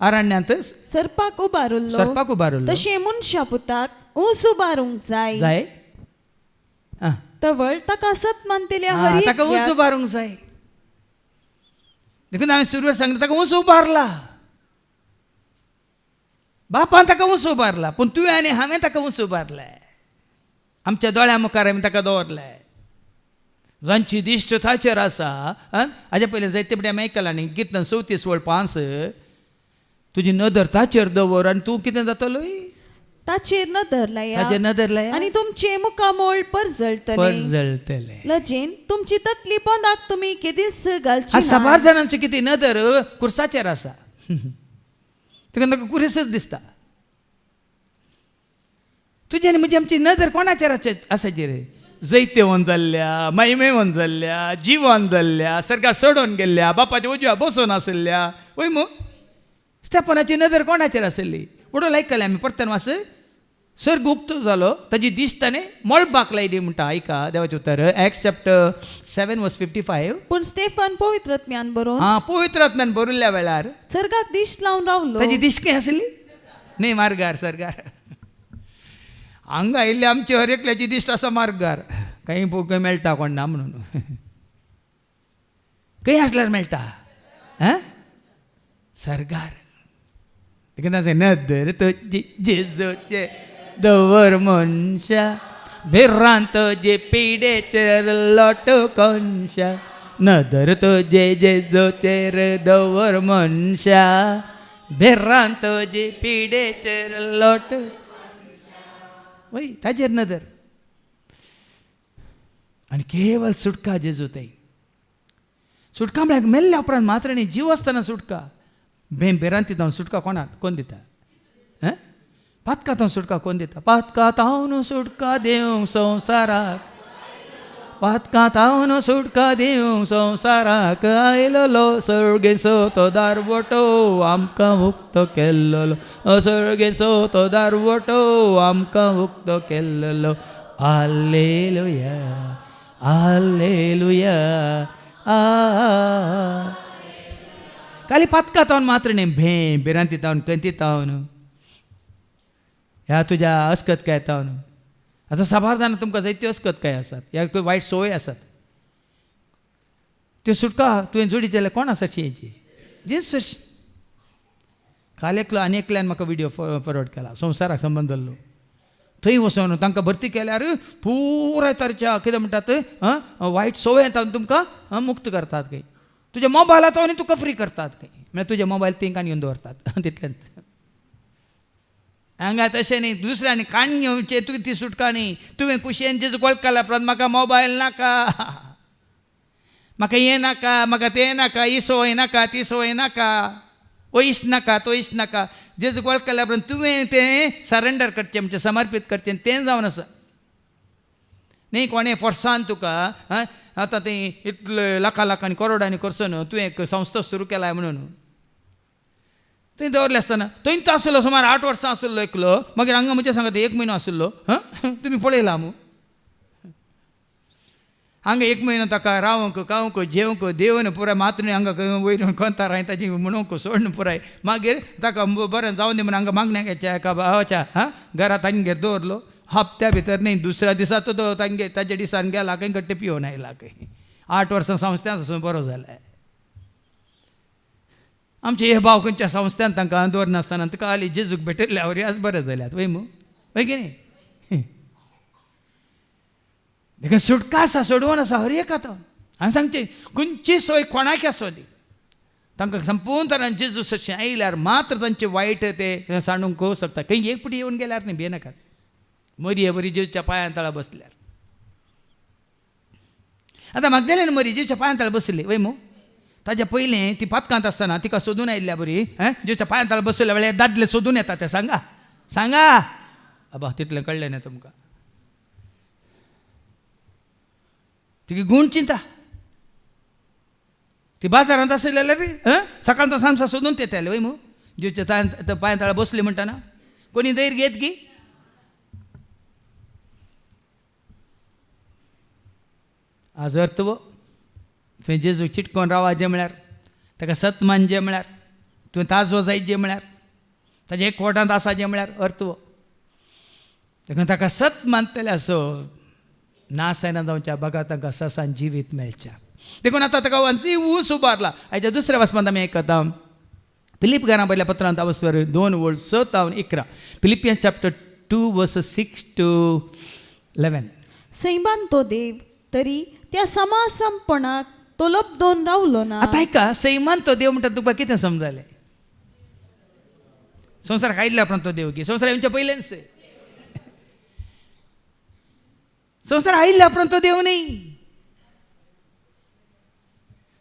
आरण्यांत
सर्पाक उबारलो तशें मनशा पुताक ऊस उबारूंक जाय तवळ ताका सत मानतल्या
ताका ऊस उबारूंक जाय. देखून हांवें सुरवात सांगलें ताका उंच उबारला, बापान ताका उंच उबारला, पूण तुवें आनी हांवें ताका उंच उबारलाय. आमच्या दोळ्या मुखार आमी ताका दवरलाय. जांची दिश्ट ताचेर आसा, हाज्या पयलीं जायते बडें आमी आयकलां न्ही, किर्तन 34:5, तुजी नदर ताचेर दवर आनी तूं कितें जातलो,
ताचेर नदर लाया
ताचेर नदर लाया
आणि तुमचे मुखामोळ परजळतले.
परजळतले.
लजेन तुमची तकली पोंदाक तुमी केदीच घालची
आज
ना.
6 जाणांची कितें नदर कुर्साचेर आसा. ताका ताका कुरीसच दिसता. तुजी आनी म्हजी आमची नदर कोणाचेर आसाची रे? जैतेवन जाल्ल्या, मैमेवन जाल्ल्या, जिवन जाल्ल्या, सर्गा सोडून गेल्ल्या, बापाच्या उजव्या बसून आसल्या, वय मू स्टेफनाची नदर कोणाचेर आसली? उडो आयकलें आमी परतन वास, सर्ग उक्तो जालो, ताजी दिश्ट ताणें मळबाक लायली म्हणटा. आयका देवाचें उतर, Acts chapter 7:55.
पूण स्टेफन पवित्रात्म्यान बरोवन
पवित्र आत्म्यान बरयल्ल्या वेळार
सर्गाक दिश्ट लावन रावलो.
ताजी दिश्ट खंय आसली? न्ही, मार्गार, सर्गार. हांगा आयिल्ले आमचे हर एकल्याची दिश्ट आसा मार्गार. खंय खंय मेळटा कोण ना म्हणून. खंय आसल्यार मेळटा? सर्गार. देखून नदर तुजी जेजूचे दवर मनशा, भिरांत जे पिडेचेर लोट कोनशा. नदर तुजे जेजूचेर दवर मनशा, भिरांत जे पिडेचेर लोट. वय ताचेर नदर. आनी केवळ सुटका जेजू ताई. सुटका म्हळ्यार मेल्ल्या उपरांत मात्र न्ही, जीव आसतना सुटका. बेरांती जावन सुटका कोण दिता? पातकांत सुटका कोण दिता? पातकांत हांव सुटका दिवंक संवसाराक, पातकांत हांव सुटका दिवंक संवसाराक आयलो. सर्गेचो तो दारवटो आमकां मुक्त केल्लो, सर्गेचो तो दारवटो आमकां मुक्त केल्लो. हाल्लेलुया, हाल्लेलुया. खाली पातकांत मात्र न्ही, बेरांती तावन, कंती तावन, ह्या तुज्या अस्कतकाय तावन. आतां 6 जाणां तुमकां जायत्यो अस्कतकाय आसात, ह्या खंय वायट संवय आसात. त्यो सुटका तुवें जोडीत जाल्यार कोण आसा हेची? जेजू. काल एकलो आनी एकल्यान म्हाका विडियो फॉरवर्ड केला, संवसाराक संबंद जाल्लो. थंय वचून तांकां भरती केल्यार पुराय तरेच्या कितें म्हणटात वायट संवय तुमकां मुक्त करतात खंय. तुज्या मोबायलांत आनी तुका फ्री करतात खंय. म्हळ्यार तुजे मोबायल तेंकां घेवन दवरतात तितल्यान. हांगा तशें न्ही, दुसऱ्यांनी काण घेवचे तुवें ती सुटका न्ही. तुवें कुशेन जेजू वळखला उपरांत म्हाका मोबायल नाका, म्हाका हें नाका, म्हाका तें नाका, ही संवय नाका, ती संवय नाका, हो इश्ट नाका, तो इश्ट नाका. जेजू वळखल्या उपरांत तुवें तें सरेंडर करचें, म्हणजे समर्पीत करचें. तें जावन आसा न्ही. कोणें फोर्सान तुका आतां तें इतले लाखांनी करोडांनी करसून तुवें एक संस्था सुरू केलाय म्हणून थंय दवरलें आसतना थंय तो आसलो सुमार 8 वर्सां आसलो एकलो. मागीर हांगा म्हजे सांगात 1 म्हयनो आसलो. तुमी पळयला मू हांगा 1 म्हयनो ताका रावंक, खावंक, जेवंक देवन पुराय मात्र हांगा वयर कोंता राय ताची म्हणूंक सोडून पुराय. मागीर ताका बरें जावन दी म्हणून हांगा मागण्या घेच्या एका भावाच्या घरांत तांगेर दवरलो. हप्त्या भितर न्ही, दुसऱ्या दिसा तो तांगे ताच्या दिसान गेला खंय गट्टे पिवून आयला खंय. 8 वर्सां संस्थांत आसून बरो जाला. आमचे हे भाव खंयच्या संस्थांत तांकां दवरनासतना ताका हाली जेजूक भेटयल्यावर आज बरें जाल्यात वय मू, वय की न्ही. देखून सुटका आसा, सोडवण आसा हर एक. आतां हांवें सांगचें खंयची सोय कोणाक आसो दी, तांकां संपूर्ण तरान जेजू सशें आयल्यार मात्र तांचे वायट ते सांडूंक शकता. खंय एक पुटी येवन गेल्यार न्ही भियेनाकात. मरी बरी जेजूच्या पांयां तळा बसल्यार. आतां म्हागदेल्यान मरी जेजूच्या पांयां तळा बसली वय मू. ताच्या पयलीं ती पातकांत आसतना तिका सोदून आयिल्ल्या बरी जेजूच्या पांयां तळा बसल्या वेळार दादले सोदून येता ते सांगा, सांगा अबा तितलें कळ्ळें न्ही तुमकां. तिगे गूण चिंता ती बाजारांत आसली जाल्यार सकाळ तो सांजचा सोदून येताले वय मू. जेजूच्या पांयां तळा बसली म्हणटाना कोणी दैर घेत की. आज अर्थव थंय जेजू चिटकोन रावा जें म्हळ्यार, ताका सत मानचें म्हळ्यार, तुवें ताजो जायत जें म्हळ्यार, ताच्या एक कोटांत आसा जें म्हळ्यार अर्थव. देखून ताका सत मानतले असो नास जायना जावच्या बघा तांकां ससान जिवीत मेळच्या. देखून आता ताका वंसी ऊस उबारला. हाच्या दुसऱ्या वचपांत आमी आयकता फिलिप घरां पयल्या पत्रांत अवस्वर 2:7-11. Philippines chapter 2 verses 6 to 11.
सैमान तो देव तरी त्या समासमपणाक तो लबदोन रावलो ना.
आतां आयका, सैमान तो देव म्हणटा तुका कितें समजलें? संवसाराक आयिल्ल्या उपरांत तो देव की संवसार येवच्या पयलेंच संवसार आयिल्ल्या उपरांत तो देव न्ही.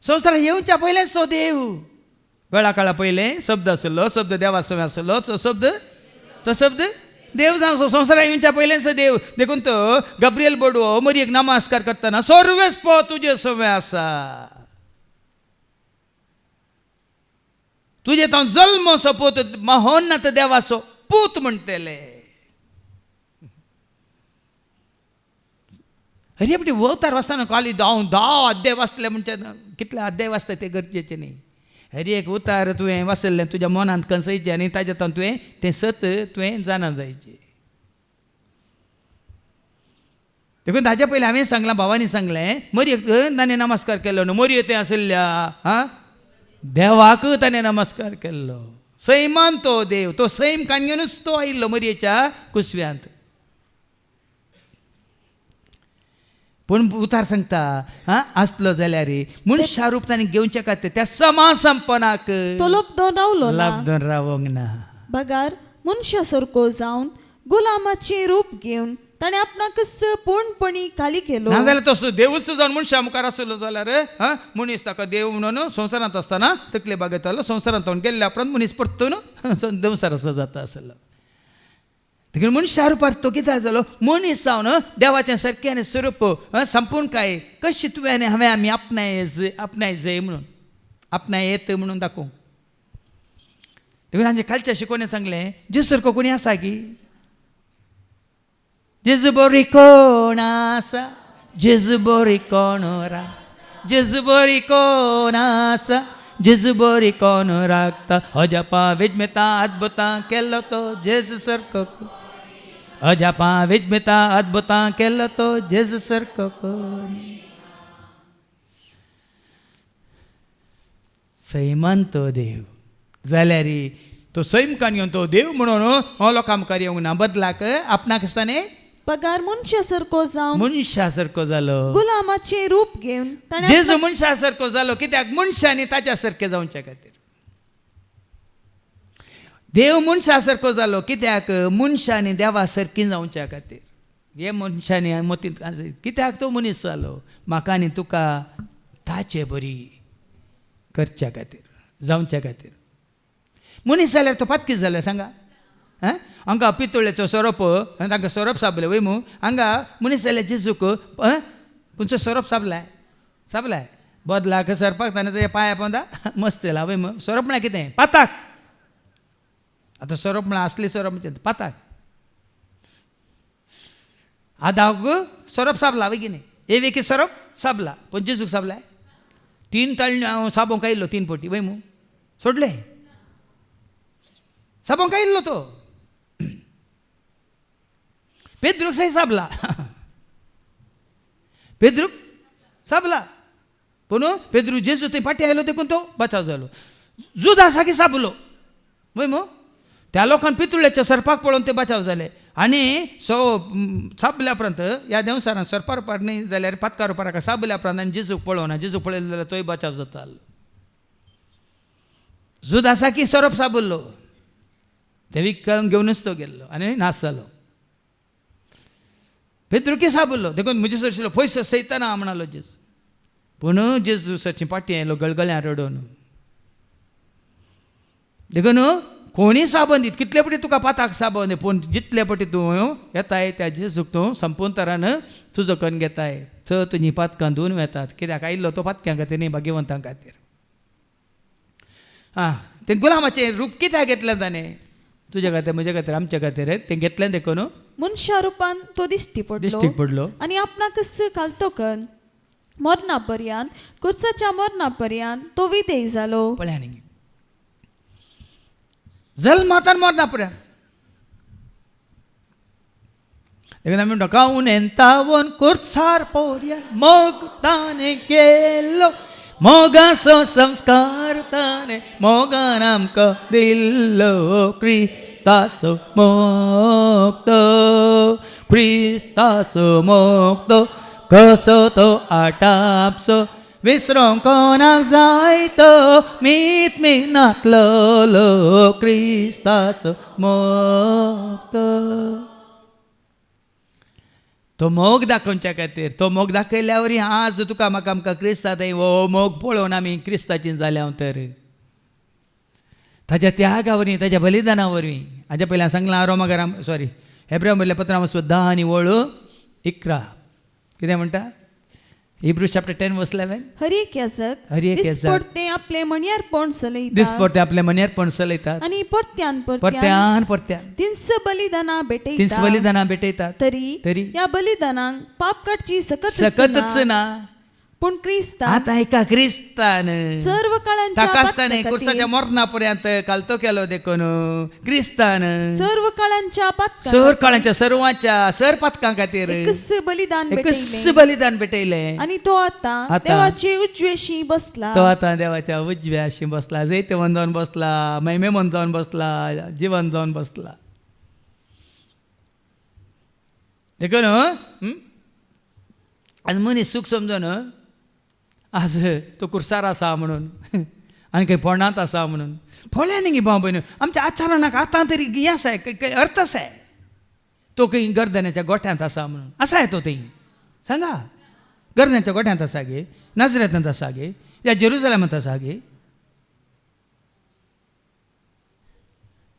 संवसार येवच्या पयलेंच तो देव. वेळा काळा पयलें शब्द आसलो, शब्द देवा सवे आसलो, तो शब्द देव जावन संवसाराक येवच्या पयलेंच देव. देखून तो गब्रियल बोडवो मरयेक नमस्कार करतना सर्वेस्प तुजे सवे आसा, तुजे तो जल्म सोपूत महोन्नत देवाचो पूत म्हणटले. अरे आपली वतार वाचताना खाली हांव 10 अध्याय वाचले म्हणजे कितले अध्याय वाचता ते गरजेचे न्ही. हरी एक उतार तुवें वाचल्लें तुज्या मनांत कसयचें आनी ताजेतान तुवें तें सत तुवें जाणा जायचें. देखून ताजे पयलीं हांवें सांगलां, भावानी सांगलें, मरयेक ताणें नमस्कार केलो न्हू. मरयो तें आसल्या देवाक ताणें नमस्कार केल्लो. सैमान तो देव, तो सैम काणयेनूच तो आयिल्लो मरयेच्या कुसव्यांत. पूण उतार सांगता आसलो जाल्यार मनशा रूप ताणें घेवचे खातीर त्या समासंपनाक
तो लबदोन रावलो ना.
लबदोन रावंक ना.
बगार मनशा सारको जावन गुलामाचें रूप घेवन ताणें आपणाकच पूर्णपणी खाली केलो.
नाजाल्यार तो देवूच जावन मनशा मुखार आसलो जाल्यार मनीस ताका देव म्हणून संवसारांत आसतना तकले बागयतालो. संवसारांत गेल्ल्या उपरांत मनीस परतून देवसार असो जाता आसलो. देखून मनशा रुपार तो कितें जालो? मनीस जावन देवाचें सारकें स्वरूप संपूर्ण काय कशी तुवें आनी हांवें आमी आपणाय म्हणून आपणाय येत म्हणून दाखोवं. देखून तांचे खालच्या शिकोवणें सांगलें, जेजू सारको कोणी आसा की? जेजू बरी कोण आसा? जेजू बरी कोण रा? जेजू बरी कोण आसा? जेजू बरी कोण राखता? अजापा विज्ञता अद्भुतां केलो तो जेजू सारको. अजापा विज्ञता अद्भुतां केलो तो जेजू सारको कोणी. सैमान तो देव जाल्यार तो सैम काणयोन तो देव म्हणून हो लोकां मुखार येवंक ना. बदलाक आपणाक आसताने
पगार मनशा सारको जावन
मनशा सारको जालो.
गुलामाचें रूप घेवन ताणें
जेजू मनशा सारको जालो. कित्याक? मनशांनी ताच्या सारकें जावचे खातीर. देव मनशा सारको जालो कित्याक? मनशांनी देवा सारकीं जावच्या खातीर. हे मनशांनी मतींत कित्याक तो मनीस जालो? म्हाका आनी तुका ताचे बरी करच्या खातीर, जावच्या खातीर. मनीस जाल्यार तो पात कितें जालो सांगा? हांगा पितोळेचो सोरोप तांकां सोरोप साबले वय मू. हांगा मनीस जाल्यार जेजूक खंयचो सोरोप साबलाय बदलाक सरपाक ताणें ताच्या पांया पोंदा मस्त येला वय मू. सोरोप म्हळ्यार कितें? पाताक. आतां सोरोप म्हळ्यार असली सोरोप म्हणजे पाताक. आदाक सोरोप साबला वय की न्ही? एवेकी सोरोप साबला. पूण जेजूक साबलाय 3 ताळयो साबोंक आयिल्लो 3 फावटी वय मू. सोडले साबोंक आयिल्लो तो. पेद्रूक साय साबला. पेद्रूक साबला. पूण पेद्रू जेजू थंय फाटी आयलो देखून तो बचाव जालो. जुदासाकी साबलो वय मू. त्या लोकांनी पितुळेच्या सरपाक पळोवन ते बचाव जाले. आनी साबल्या उपरांत ह्या देवसारान सरपा रुपार न्ही जाल्यार पातका रुपार साबल्या उपरांत आनी जेजूक पळोवना. जेजूक पळयलो जाल्यार तोय बचाव जाता. जुदासाकी सोरोप साबुल्लो. ते विकून घेवनूच तो गेल्लो आनी नास जालो. पेद्रुकी साबुल्लो देखून म्हजे सरशिल्लो पयसो सैताना म्हणलो जेजू. पूण जेजू सरची पाटी आयलो गळगळ्यां रडोवन. देखून कोणी साबन दीत कितले पटी तुका पाताक साबन पूण जितले पटी तूं येताय त्या जेजूक तूं संपूर्ण तरान तुजो कन्न घेताय. तुजी पातकां धुवन वेतात. कित्याक आयिल्लो तो पातक्यां खातीर न्ही भाग्यवंतां खातीर. ते गुलामाचें रूप कित्याक घेतलें ताणें? तुज्या खातीर म्हज्या खातीर आमच्या खातीर तें घेतलें देखून
मनशा रुपान तो दिश्टी पडलो आनी आपणाकच घालतो कन मरणा पर्यंत कुर्साच्या मरणा पर्यंत तो विधेय जालो.
पळय न्ही जल्मांतल्यान मरणा पर्यंत. देखून आमी म्हणटा कावून तावोन कुर्सार पोरयान मोग ताणे केलो मोगाचो संस्कार ताणे मोगान आमकां दिल्लो क्रिस्ताचो मोग तो क्रिस्ताचो मोग तो कसो तो आटापसो विसरूंक कोणाक जाय तो मीत नातलो क्रिस्ताचो मोग तो मोग दाखोवच्या खातीर तो मोग दाखयल्या वरी आज तुका म्हाका आमकां क्रिस्तात हो मोग पळोवन आमी क्रिस्ताचीं जाल्या तर ताच्या त्यागा वरवीं ताच्या बलिदाना वरवीं हाज्या पयलीं सांगलां रोमाकाराम हेब्रेव म्हणल्या पत्रां 10 आनी 11 कितें म्हणटा Hebrews chapter 10 verse 11
हर एक याजक दिसपडते आपले मणियारपण चलयतात
दिसपडते आपले मणियारपण चलयतात
आणि परत्यान तिन्स बलिदाना भेटयतात तरी या बलिदानांक पाप काडची सकतच
ना
पूण क्रिस्तान
आता ऐका क्रिस्तान
सर्व
काळांच्या कुर्साच्या मरणा पर्यंत कालतो केलो देखून क्रिस्तान
सर्व काळांच्या
सर्वांच्या सर पातकां खातीर बलिदान भेटयले
आणि तो आता देवाचे उजवेशी बसला
तो आता देवाच्या उजव्याशी बसला जैतवन जावन बसला महिमेमन जावन बसला जीवन जावन बसला देखून आज मनीस सुख समजून आज तो कुर्सार आसा म्हणून आनी खंय फोंडांत आसा म्हणून फोळ्या न्ही भाव भयण आमच्या आचारणाक आतां तरी हें आसा अर्थ आसा तो खंय गर्दनाच्या गोठ्यांत आसा म्हणून आसा तो थंय सांगा गर्दनाच्या गोठ्यांत आसा गे नाजरेंतांत आसा गे या जेरुसलेमांत आसा गे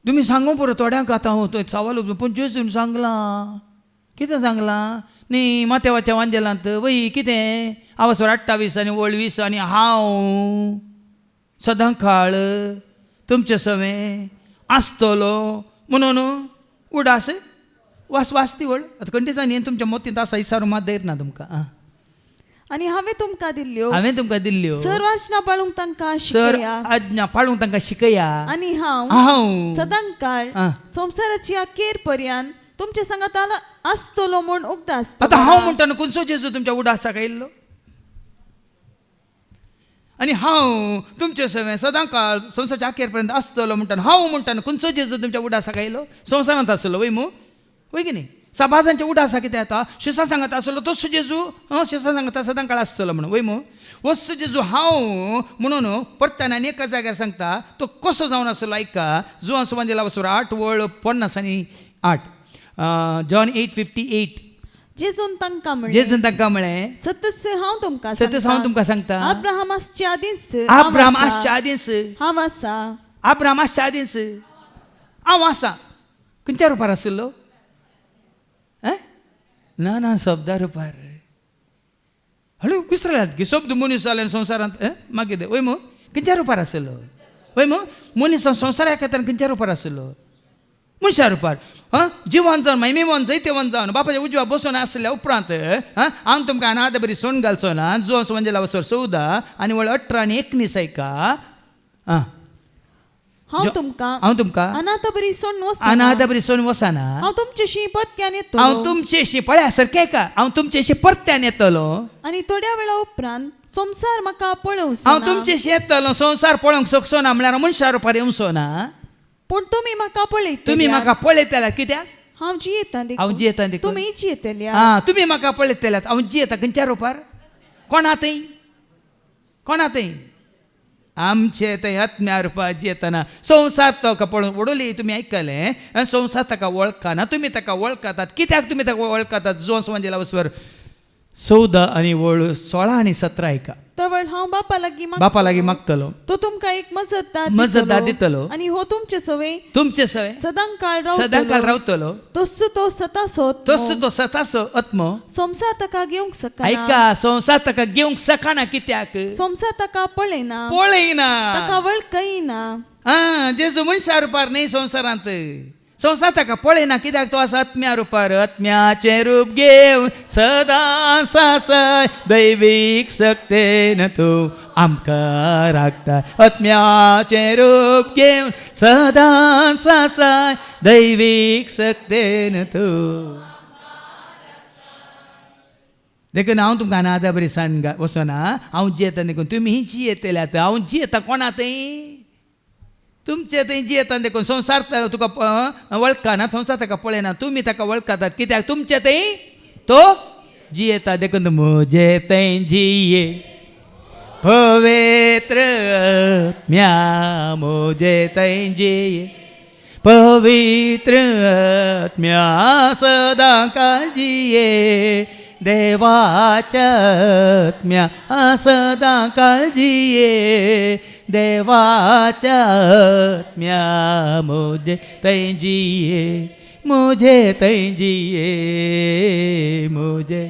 तुमी सांगू पुरो थोड्यांक आतां थंय सवाल पूण जेजून सांगलां कितें सांगलां न्ही माथेवाच्या वांजेलांत वय कितें आवसवर 28 आनी 20 आनी हांव सदांकाळ तुमचे सवे आसतलो म्हणून उडास वाचती वळ आतां कंटिन्यू तुमच्या मोतींत आसा इसारो मात देयना तुमकां
आणि हांवें तुमकां
दिल्ल्यो
सर आज्ञा पाळूंक तांकां शिकया
आज्ञा पाळूंक तांकां शिकया
आनी हांव सदांकाळ संवसाराची अखेर पर्यंत तुमच्या संगत आसतलो म्हूण उगडास
आतां हांव म्हणटा खंयचो जेजू तुमच्या उडासाक आयिल्लो आनी हांव तुमचे सवे सदांकाळ संवसाराच्या अखेर पर्यंत आसतलो म्हणटा हांव म्हणटा खंयचो जेजू तुमच्या उडासाक आयिल्लो संवसारांत आसलो वय वय की न्ही सबाजांच्या उडासा कितें जाता शिसा सांगत आसलो तोच जेजू शिसा सांगता सदांकाळ आसतलो म्हणून वय वच जेजू हांव म्हणून परत्यान आनी एका जाग्यार सांगता तो कसो जावन आसलो ऐका जुवां सुवांजेला वचून 8:50 आनी 8 John 8:58
जेजून तांकां
म्हळें
सतच हांव
तुमकां सांगता
अब्राहम आसच्या आदींच हांव आसा
खंयच्या रुपार आसलो ना शब्दा रुपार हळू विसरल्यात की शब्द मनीस जाले संवसारांत मागीर वय खंयच्या रुपार आसलो वय मनीस संवसारा खातीर खंयच्या रुपार आसलो मनशा रुपार जिवन जावन महिमेवन जैतेवन जावन बापाच्या उजव्या बसून आसल्या उपरांत हांव तुमकां अनाथ बरी सोन घालचो ना जुवां सुवांजेला वचोर 14 आनी 18 आनी 19 ऐका
हांव तुमकां अनाथ बरी सोन
वसाना
हांव तुमचेशी परत्यान येतलो
हांव तुमचेशी पळया सारकें का हांव तुमचेशी परत्यान येतलो
आनी थोड्या वेळा उपरांत संवसार म्हाका पळोवंक
हांव तुमचेशी येतलो संवसार पळोवंक शकचो ना म्हळ्यार मनशा रुपार येवचो ना
पूण तुमी म्हाका
पळयतल्यात कित्याक
हांव
जियेता
तुमी जियेतल्या
तुमी म्हाका पळयतल्यात हांव जियेता खंयच्या रुपार कोणा थंय आमचे थंय आत्म्या रुपार जियेतना संवसार ताका पळोवन उडोली तुमी आयकलें संवसार ताका वळखना तुमी ताका वळखतात कित्याक तुमी ताका वळखतात जुवां सुवांजेला वचोर 14 आनी 16 आनी 17 ऐका
तवळ हांव
बापा लागीं मागतलो
तो तुमकां एक
मजतदार दितलो
आनी हो तुमचे सवे
सदांकाळ रावतलो
तस्सो तो
सतासो आत्मो
संवसार ताका घेवंक शकना
ऐका संवसार ताका घेवंक शकना कित्याक
संवसार ताका पळयना ताका वळखयना
जेजू मनशा रुपार न्ही संवसारांत संवसार ताका पळयना कित्याक तो आसा आत्म्या रुपार आत्म्याचें रूप घेवन सदां सासय दैवीक सक्तेन तूं आमकां राखता आत्म्याचें रूप घेवन सदां सासय दैवीक सक्तेन तूं देखून हांव तुमकां आदां बरी सांग वचोना हांव जियेता देखून तुमी जियेतले आतां हांव जियेता कोणा थंय तुमचे थंय जियेता देखून संवसार तुका वळखना संवसार ताका पळयना तुमी ताका वळखतात कित्याक तुमचे थंय तो जियेता देखून म्हजे थंय जिये पवित्र आत्म्या म्हजे थंय जिये पवित्र आत्म्या सदां काळजिये देवाच्या आत्म्या सदां काळजिये देवाच्या आत्म्या म्हजे थंय जिये म्हजे थंय जिये म्हजे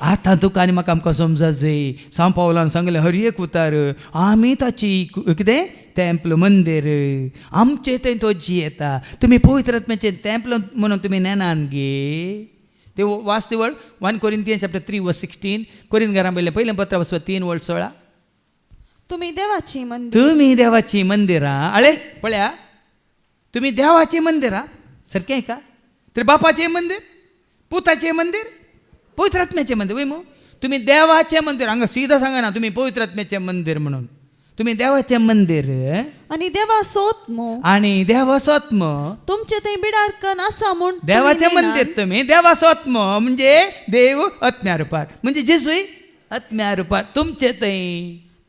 आतां तुका आनी म्हाका आमकां समजाजे सांव पावलान सांगलें हर एक उतार आमी ताची कितें तेंपल मंदीर आमचे थंय तो जियेता तुमी पवित्र आत्म्याचें तेंपल म्हणून तुमी नेनान गे ते वाचते वळ 1 Corinthians chapter 3:16 कोरिंथकारां पयलें पत्र 3:16
तुम्ही देवाची मंदिर
तुम्ही देवाची मंदिरां आळे पळया तुम्ही देवाची मंदिरां सारकें का तर बापाचें मंदिर पुताचें मंदिर पवित्र आत्म्याचें मंदिर वय मू तुम्ही देवाचें मंदिर हांगा सीधा सांगना तुम्ही पवित्र आत्म्याचें मंदिर म्हणून तुम्ही देवाचें मंदिर
आणि देवा सोत्मो
आणि देवा सोत्म
तुमचे थंय बिडारकन आसा म्हूण
देवाचें मंदिर तुम्ही देवा सोत्म म्हणजे देव आत्म्या रुपार म्हणजे जेजूय आत्म्या रुपार तुमचे थंय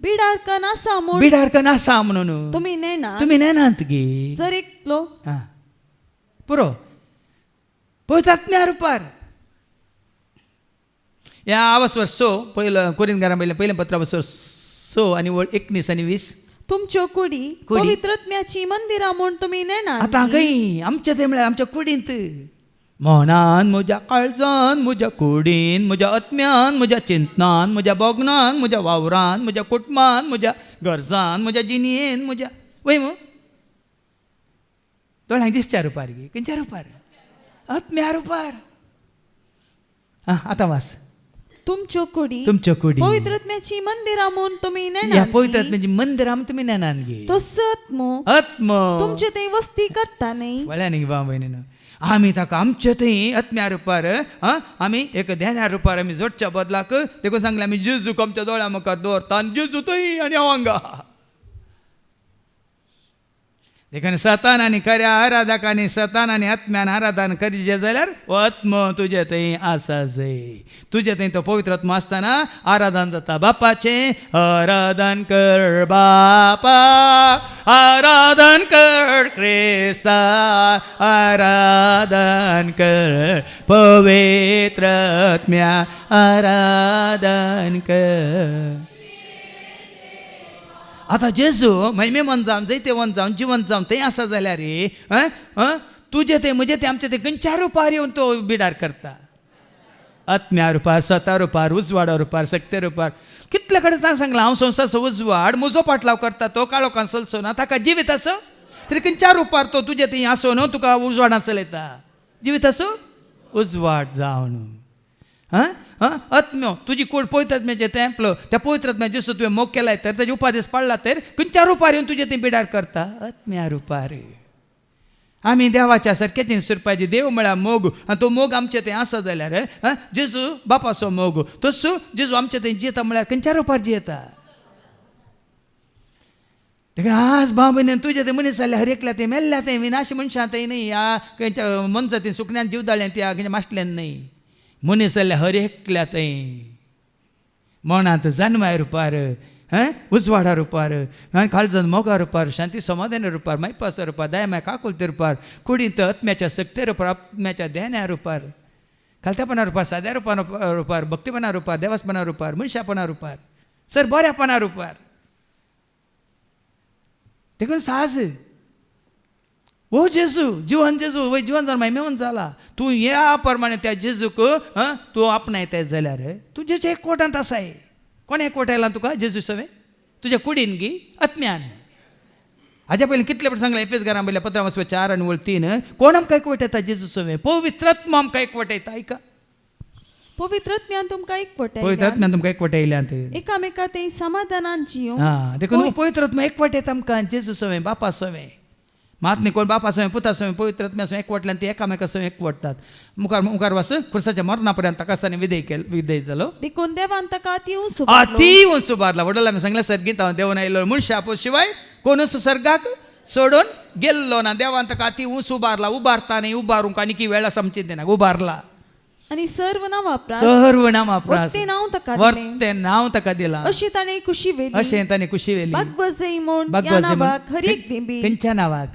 बिडारकन आसा म्हूण
बिडारकन आसा म्हणून
तुम्ही नेना
तुम्ही नेनात गे
जर एकलो
पुरो पवित्र आत्म्या रुपार या आवसवर 6 पहिलं कोरिंथकारां पहिलें पत्र 6 आणि 19 आणि 20
तुमच्यो कुडी पवित्र आत्म्याची मंदिरां म्हूण तुम्ही नेना
आतां खंय आमचे थंय म्हळ्यार आमच्या कुडींत मनान म्हज्या काळजान म्हज्या कुडीन म्हज्या आत्म्यान म्हज्या चिंतनान म्हज्या बोगनान म्हज्या वावरान म्हज्या कुटुंबान म्हज्या गरजान म्हज्या जिणयेन म्हज्या वय मू दोळ्यांक दिसच्या रुपार गे खंयच्या रुपार आत्म्या रुपार आतां वास
तुमच्यो कुडी पवित्र आत्म्याची मंदिरां म्हूण तुम्ही नेना
ह्या पवित्र आत्म्याची मंदिरां तुमी नेनान गे
तो सत्मो
आत्म
तुमचे थंय वस्ती करता न्ही
वळ्या न्ही भाव भयणीनो आमी ताका आमचे थंय आत्म्या रुपार आमी एक ध्यान्या रुपार आमी जोडच्या बदलाक देखून सांगलें आमी जेजूक आमच्या दोळ्या मुखार दवरता आनी जेजू थंय आनी हांव हांगा देखून सतान आनी खऱ्या आराधकांनी सतान आनी आत्म्यान आराधन करीचे जाल्यार आत्म तुजे थंय आसा जय तुजे थंय तो पवित्र आत्मो आसतना आराधन जाता बापाचें आराधन कर बापा आराधन कर क्रिस्ता आराधन कर पवित्र आत्म्या आराधन कर आतां जेजू महिमे मन जावन जैते वन जावन जिवंत जावन थंय आसा जाल्यार तुजे ते म्हजे ते आमचे ते खंयच्या रुपार येवन तो बिडार करता आत्म्या रुपार सता रुपार उजवाडा रुपार सक्ते रुपार कितले कडेन सांगलां हांव संवसारचो उजवाड म्हजो पाटलाव करता तो काळोखान चलचो ना ताका जिवीत आसो तरी खंयच्या रुपार तो तुजे थंय आसो न्हू तुका उजवाडांत चलयता जिवीत आसो उजवाड जावन आत्म्यो तुजी कूड पवित्र आत्म्याचें तेंपल त्या पवित्र आत्म्या जसो तुवें मोग केलाय तर ताजे उपादेश पाळला तर खंयच्या रुपार येवन तुजे थंय बिडार करता आत्म्या रुपार आमी देवाच्या सारक्याचें सुरपाचे देव म्हळ्यार मोग आनी तो मोग आमचे थंय आसा जाल्यार जेजू बापाचो मोग तसो जेजू आमचे थंय जियेता म्हळ्यार खंयच्या रुपार जियेता देखून आज भाव भयण तुजे ते मनीस जाल्यार हर एकल्या ते मेल्ल्या थंय विनाशी मनशां थंय न्ही ह्या खंयच्या मनशां थंय सुकण्यान जीव दाळ्यान त्या खंयच्या माश्टल्यान न्ही मनीस जाल्यार हर एकल्या थंय मनांत जन्माय रुपार उजवाडा रुपार काळजान मोगा रुपार शांती समाधान रुपार मैपासा रुपार दयामाय काकुलते रुपार कुडींत आत्म्याच्या सक्ते रुपार आत्म्याच्या ध्यान्या रुपार खालत्यापणा रुपार साद्या रुपार भक्तीपणा रुपार देवासपणा रुपार मनशापणा रुपार सर बऱ्यापणा रुपार देखून साहस ओ जेजू जिवन जेजू वय जिवन जावन मेवन जाला तूं ह्या प्रमाणे त्या जेजूक तूं आपणायताय जाल्यार तुजेच्या एकवटांत आसाय कोण एकवट आयला तुका जेजू सवे तुज्या कुडीन गी आत्म्यान हाज्या पयलीं कितले फावटी सांगलें एफेसकारां पयल्या 15:4 आनी 3 कोण आमकां एकवट येता जेजू सवे पवित्र आत्मा आमकां एकवट येता आयका
पवित्र आत्म्यान तुमकां एकवट
पवित्र आत्म्यान तुमकां एकवट येयल्यांत
एकामेका थंय समाधानान जियो
देखून पवित्र आत्मा एकवट येता आमकां जेजू सवे बापा सवे मात न्ही कोण बापा सवय पुता सवय पवित्र आत्म्या सवय एकवटल्यान ती एकामेका सवय एकवटतात मुखार मुखार वस खुर्साच्या मरणा पर्यंत ताका आसतना विधेय जालो
देखून देवान ताका अति उंच
अति उंच उबारला वडला मी सांगल्या सर्गीत हांव देवान आयलो मनशा आपो शिवाय कोणूच सर्गाक सोडून गेल्लो ना देवान ताका अति उंच उबारला उबारता न्ही उबारूंक आनी वेळ आसा आमचे दिनाक उबारला
आणि सर्व नांव वापरा
सर्व नाम वापरा
ते नाव ताका
वर्ते नाव ताका दिला
अशी ताणे खुशी वेली
अशें ताणें खुशी वेली
बागवजई म्हूण
बागवजई
या
म्हूण.
नावाक हर एक दिंबी
खंयच्या नावाक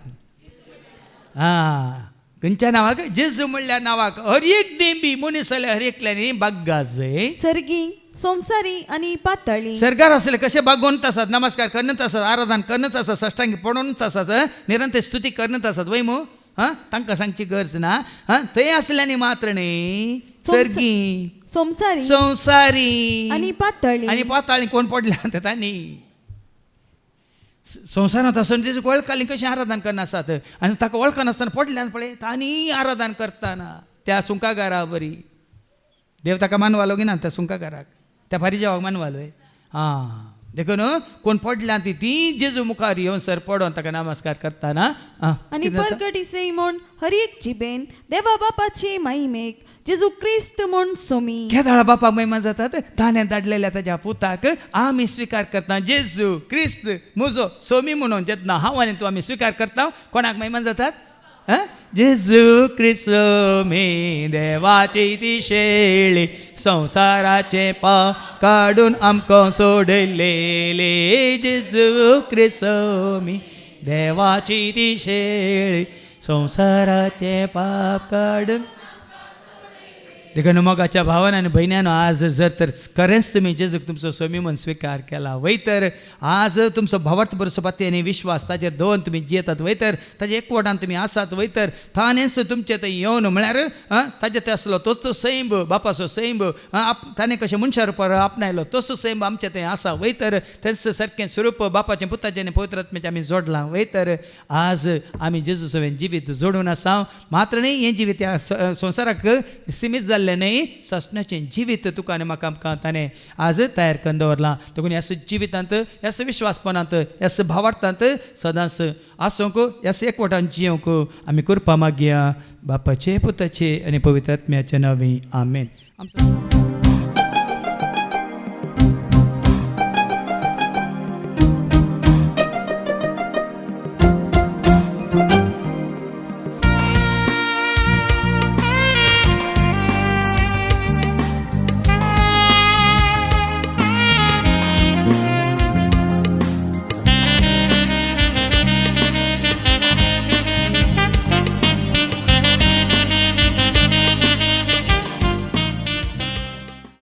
खंयच्या नावाक जेजू म्हणल्या नावाक हर एक देंबी मनीस जाल्यार हर एकल्यानी बाग्गाजय
सर्गी संसारी आणि पातळी
सरकार असले कसे बागोवनच आसात नमस्कार करणच आसात आराधन करणच आसात सष्टांगी पडोवनच आसात निरंतर स्तुती करणच आसात वय मू तांकां सांगची गरज ना थंय असल्यानी मात्र न्ही सर्गी
संसारी
संसारी
आणि पातळी
आणि पाताळी कोण पडल्या तांणी संवसारांत आसून जेजूक वळखाली कशें आराधन करना आसात आनी ताका वळखनासतना पडल्यान पळय तांणी आराधन करतना त्या सुंकागारा बरी देव ताका मानवालो की ना त्या सुंकागाराक त्या फारीजेवाक मानवालोय देखून कोण पडल्या ती जेजू मुखार येवन सर पडोवन ताका नमस्कार करतना
आणि परगटीसई म्हूण हर एक जिबेन देवा बापाचे महिमेक जेजू क्रिस्त म्हूण सोमी
केदाळा बापाक महिमा जातात ताणें धाडलेल्या ताच्या पुताक आमी स्वीकार करता जेजू क्रिस्त म्हजो सोमी म्हणून जेन्ना हांव आनी तूं आमी स्वीकार करता कोणाक महिमा जातात जेजू क्रिस्त सोमी देवाची ती शेळी संसाराचे पाप काडून आमकां सोडलेले जेजू क्रिस्त सोमी देवाची ती शेळी संसाराचे पाप काडून देखून मोगाच्या भावान आनी भयण्यान आज जर तर खरेंच तुमी जेजूक तुमचो सोमी म्हणून स्वीकार केला वय तर आज तुमचो भावार्थ बरोसपाती आनी विश्वास ताचेर दवरून तुमी जियेतात वय तर ताजे एकवटान तुमी आसात वय तर ताणेंच तुमचे थंय येवन म्हळ्यार ताजे ते आसलो तोच तो सैंब बापाचो सैंब ताणें कशें मनशा रुपार आपणायलो तसो सैंब आमचे थंय आसा वय तर तेंच सारकें स्वरूप बापाचें पुताचें आनी पवित्र आत्म्याचें आमी जोडलां वय तर आज आमी जेजू सवेन जिवीत जोडून आसा मात्र न्ही हें जिवीत ह्या संवसाराक सीमीत जाल्लें न्ही ससण्याचें जिवीत तुका आनी म्हाका आमकां ताणें आज तयार करून दवरलां देखून ह्या जिवितांत ह्या विश्वासपणांत ह्या भावार्थांत सदांच आसूंक ह्या एकवटान जियोंक आमी करपा मागया बापाचे पुताचे आनी पवित्र आत्म्याचे नांवी आमेन.